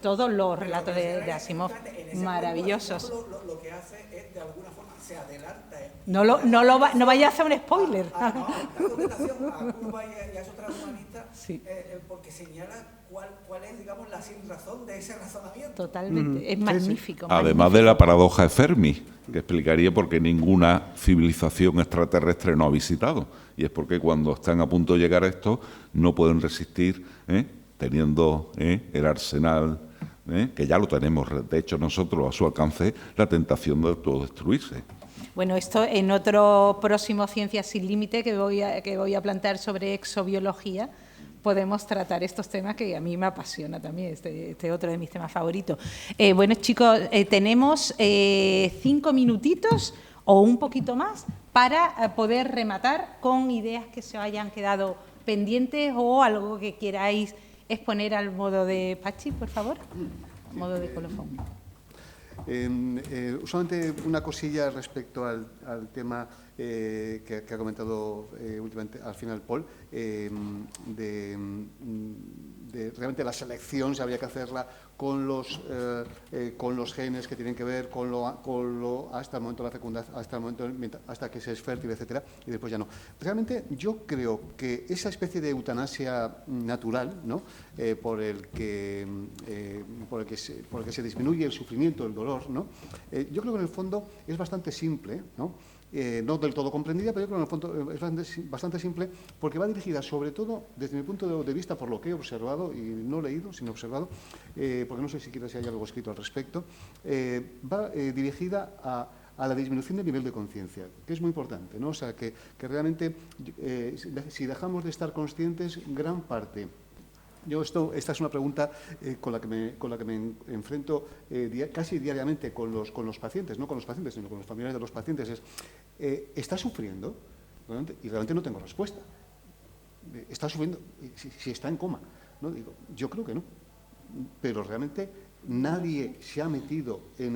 todos los relatos de Asimov, maravillosos. Lo que hace es, de alguna forma, se adelanta. No vaya a hacer un spoiler. Da contestación a Cuba y a esos transhumanistas, sí. Porque señala cuál es, digamos, la sinrazón de ese razonamiento. Totalmente, es magnífico. Además de la paradoja de Fermi, que explicaría por qué ninguna civilización extraterrestre no ha visitado. Y es porque cuando están a punto de llegar a esto, no pueden resistir, teniendo el arsenal, que ya lo tenemos, de hecho nosotros a su alcance, la tentación de autodestruirse. Bueno, esto en otro próximo Ciencias sin Límite que voy a plantear sobre exobiología, podemos tratar estos temas que a mí me apasiona también, este otro de mis temas favoritos. Bueno, chicos, tenemos 5 minutitos o un poquito más para poder rematar con ideas que se hayan quedado pendientes o algo que queráis exponer al modo de Pachi, por favor, al modo de colofón. Solamente una cosilla respecto al tema que ha comentado últimamente al final Paul, de realmente la selección, si habría que hacerla con los genes que tienen que ver con lo hasta el momento de la fecundación, hasta que se es fértil, etcétera, y después ya no. Realmente yo creo que esa especie de eutanasia natural, ¿no? por el que se disminuye el sufrimiento, el dolor, ¿no? Yo creo que en el fondo es bastante simple, ¿no? no del todo comprendida, pero yo creo que en el fondo es bastante simple, porque va dirigida sobre todo, desde mi punto de vista, por lo que he observado, y no leído, sino observado, porque no sé siquiera si hay algo escrito al respecto, va dirigida a la disminución del nivel de conciencia, que es muy importante, ¿no? O sea, que realmente, si dejamos de estar conscientes, gran parte... Esta es una pregunta con la que me enfrento casi diariamente con los pacientes, no con los pacientes, sino con los familiares de los pacientes. ¿Está sufriendo? Y realmente no tengo respuesta. ¿Está sufriendo? Si está en coma, ¿no? Digo, yo creo que no. Pero realmente nadie se ha metido en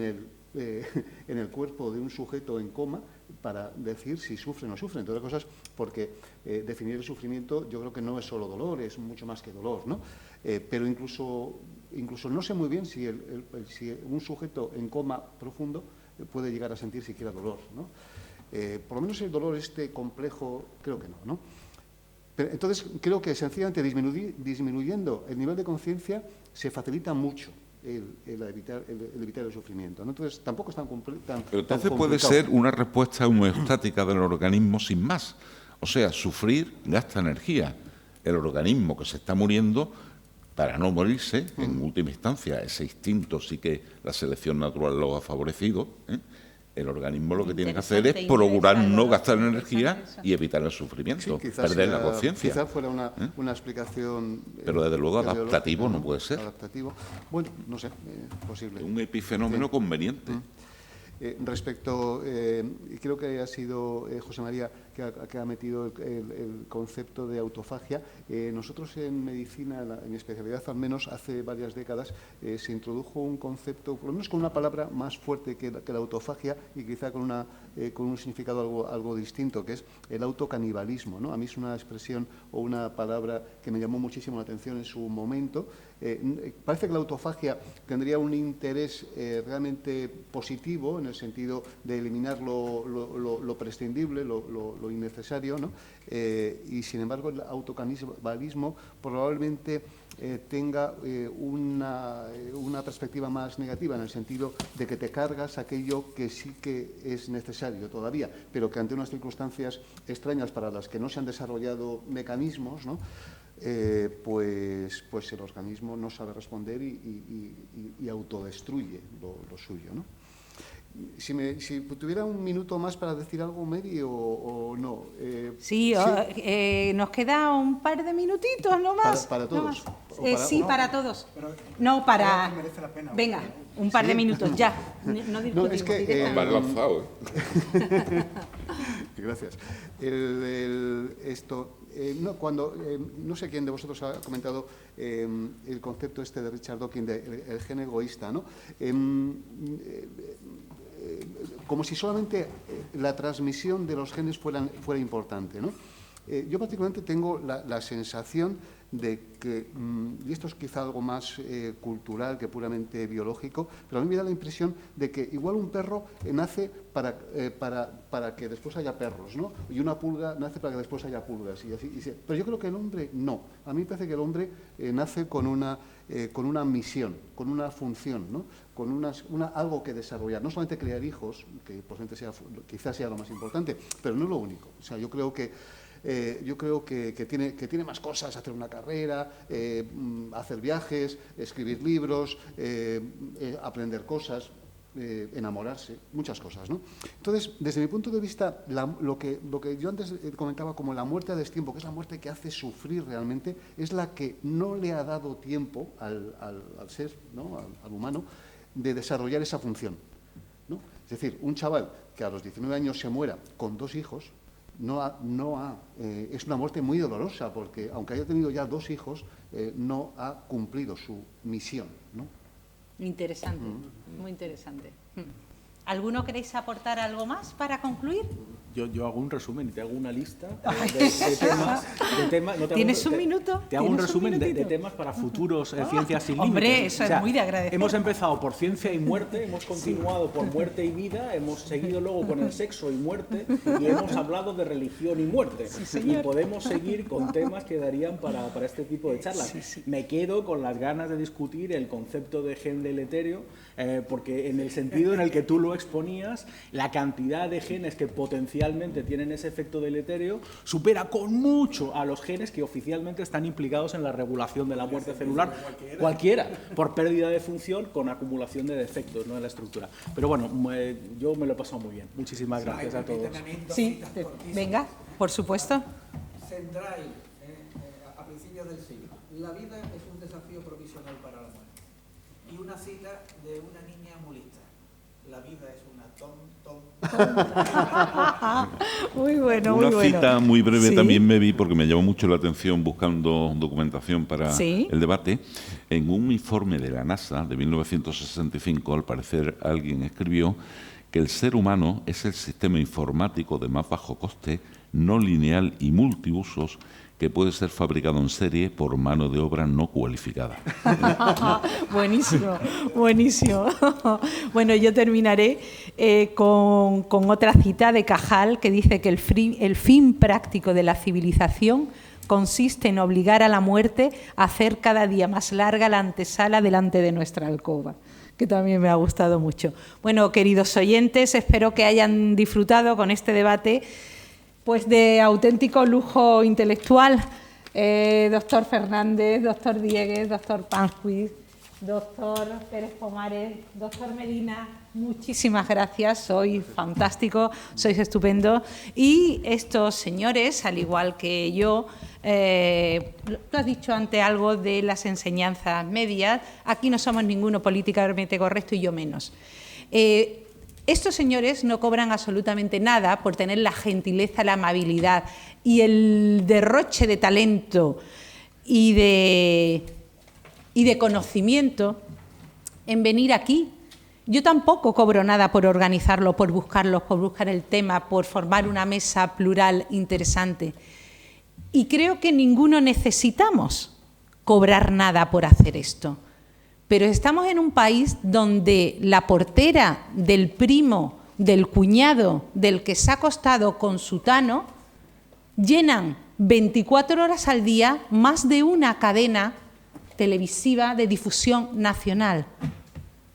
el cuerpo de un sujeto en coma para decir si sufre o no sufre, entre otras cosas, porque definir el sufrimiento yo creo que no es solo dolor, es mucho más que dolor, ¿no? Pero incluso no sé muy bien si un sujeto en coma profundo puede llegar a sentir siquiera dolor, ¿no? Por lo menos el dolor complejo creo que no, ¿no? Pero, entonces creo que sencillamente disminuyendo el nivel de conciencia se facilita mucho el evitar el sufrimiento, ¿no? Entonces, tampoco es tan complicado. Pero entonces puede ser una respuesta homeostática del organismo sin más. O sea, sufrir gasta energía. El organismo que se está muriendo, para no morirse, en última instancia, ese instinto sí que la selección natural lo ha favorecido, ¿eh? El organismo lo que tiene que hacer es procurar no gastar energía y evitar el sufrimiento, sí, perder la conciencia. Quizás fuera una explicación... Pero desde luego adaptativo no puede ser. Adaptativo. Bueno, no sé, posible. Un epifenómeno conveniente. Respecto, creo que ha sido José María que ha metido el concepto de autofagia. Nosotros en medicina, en mi especialidad al menos, hace varias décadas, se introdujo un concepto, por lo menos con una palabra más fuerte que la autofagia y quizá con un significado algo distinto, que es el autocanibalismo, ¿no? A mí es una expresión o una palabra que me llamó muchísimo la atención en su momento. Parece que la autofagia tendría un interés realmente positivo en el sentido de eliminar lo prescindible, lo innecesario, ¿no? Y sin embargo el autocanibalismo probablemente tenga una perspectiva más negativa, en el sentido de que te cargas aquello que sí que es necesario todavía, pero que ante unas circunstancias extrañas para las que no se han desarrollado mecanismos, ¿no? Pues el organismo no sabe responder y autodestruye lo suyo, ¿no? Si tuviera un minuto más para decir algo, Mary, o no. Sí, nos queda un par de minutitos nomás. ¿Para todos? Sí, para todos. No, para... Venga, un par de minutos, ya. No discutimos. Es que... Me has lanzado, Gracias. No sé quién de vosotros ha comentado el concepto de Richard Dawkins, el gen egoísta, ¿no? Como si solamente la transmisión de los genes fuera importante, ¿no? Yo particularmente tengo la sensación de que, y esto es quizá algo más cultural que puramente biológico, pero a mí me da la impresión de que igual un perro nace para que después haya perros, ¿no? Y una pulga nace para que después haya pulgas. Pero yo creo que el hombre no. A mí me parece que el hombre nace con una misión, con una función, ¿no? Con algo que desarrollar. No solamente crear hijos, que quizás sea lo más importante, pero no es lo único. O sea, yo creo que tiene más cosas, hacer una carrera, hacer viajes, escribir libros, aprender cosas, enamorarse, muchas cosas, ¿no? Entonces, desde mi punto de vista, lo que yo antes comentaba como la muerte a destiempo, que es la muerte que hace sufrir realmente, es la que no le ha dado tiempo al ser, ¿no? al humano, de desarrollar esa función, ¿no? Es decir, un chaval que a los 19 años se muera con 2 hijos, es una muerte muy dolorosa, porque aunque haya tenido ya 2 hijos, no ha cumplido su misión, ¿no? Interesante, muy interesante. ¿Alguno queréis aportar algo más para concluir? yo hago un resumen y te hago una lista de temas. No, ¿Tienes un minuto? Te hago un resumen de temas para futuros Ciencias sin Límites. Hombre, eso es muy de agradecer. Hemos empezado por ciencia y muerte, hemos continuado por muerte y vida, hemos seguido luego con el sexo y muerte y hemos hablado de religión y muerte. Y podemos seguir con temas que darían para este tipo de charlas. Me quedo con las ganas de discutir el concepto de gen deleterio, porque en el sentido en el que tú lo exponías, la cantidad de genes que potencialmente tienen ese efecto deleterio supera con mucho a los genes que oficialmente están implicados en la regulación de la muerte celular, cualquiera, por pérdida de función con acumulación de defectos, ¿no?, en la estructura. Pero bueno, yo me lo he pasado muy bien. Muchísimas gracias a todos. Sí, venga, por supuesto. Central, a principios del siglo. La vida es un desafío provisional para la muerte. Y una cita de una niña mulista. La vida es una Muy bueno, muy Una bueno. cita muy breve Sí. también me vi, porque me llamó mucho la atención buscando documentación para el debate. En un informe de la NASA de 1965, al parecer alguien escribió que el ser humano es el sistema informático de más bajo coste, no lineal y multiusos que puede ser fabricado en serie por mano de obra no cualificada. Buenísimo, buenísimo. Bueno, yo terminaré con otra cita de Cajal que dice que el fin práctico de la civilización consiste en obligar a la muerte a hacer cada día más larga la antesala delante de nuestra alcoba, que también me ha gustado mucho. Bueno, queridos oyentes, espero que hayan disfrutado con este debate pues de auténtico lujo intelectual. Doctor Fernández, doctor Diegues, doctor Panjuiz, doctor Pérez Pomares, doctor Medina, muchísimas gracias, sois fantástico, sois estupendo. Y estos señores, al igual que yo, tú has dicho antes algo de las enseñanzas medias, aquí no somos ninguno políticamente correcto y yo menos. Estos señores no cobran absolutamente nada por tener la gentileza, la amabilidad y el derroche de talento y de conocimiento en venir aquí. Yo tampoco cobro nada por organizarlo, por buscarlos, por buscar el tema, por formar una mesa plural interesante. Y creo que ninguno necesitamos cobrar nada por hacer esto. Pero estamos en un país donde la portera del primo, del cuñado, del que se ha acostado con sutano, llenan 24 horas al día más de una cadena televisiva de difusión nacional.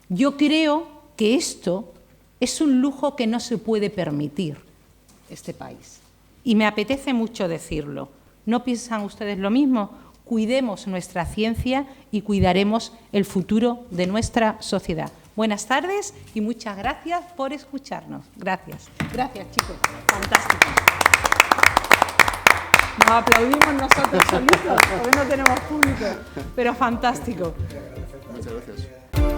Yo creo que esto es un lujo que no se puede permitir este país. Y me apetece mucho decirlo. ¿No piensan ustedes lo mismo? Cuidemos nuestra ciencia y cuidaremos el futuro de nuestra sociedad. Buenas tardes y muchas gracias por escucharnos. Gracias. Gracias, chicos. Fantástico. Nos aplaudimos nosotros solitos, porque no tenemos público, pero fantástico. Muchas gracias.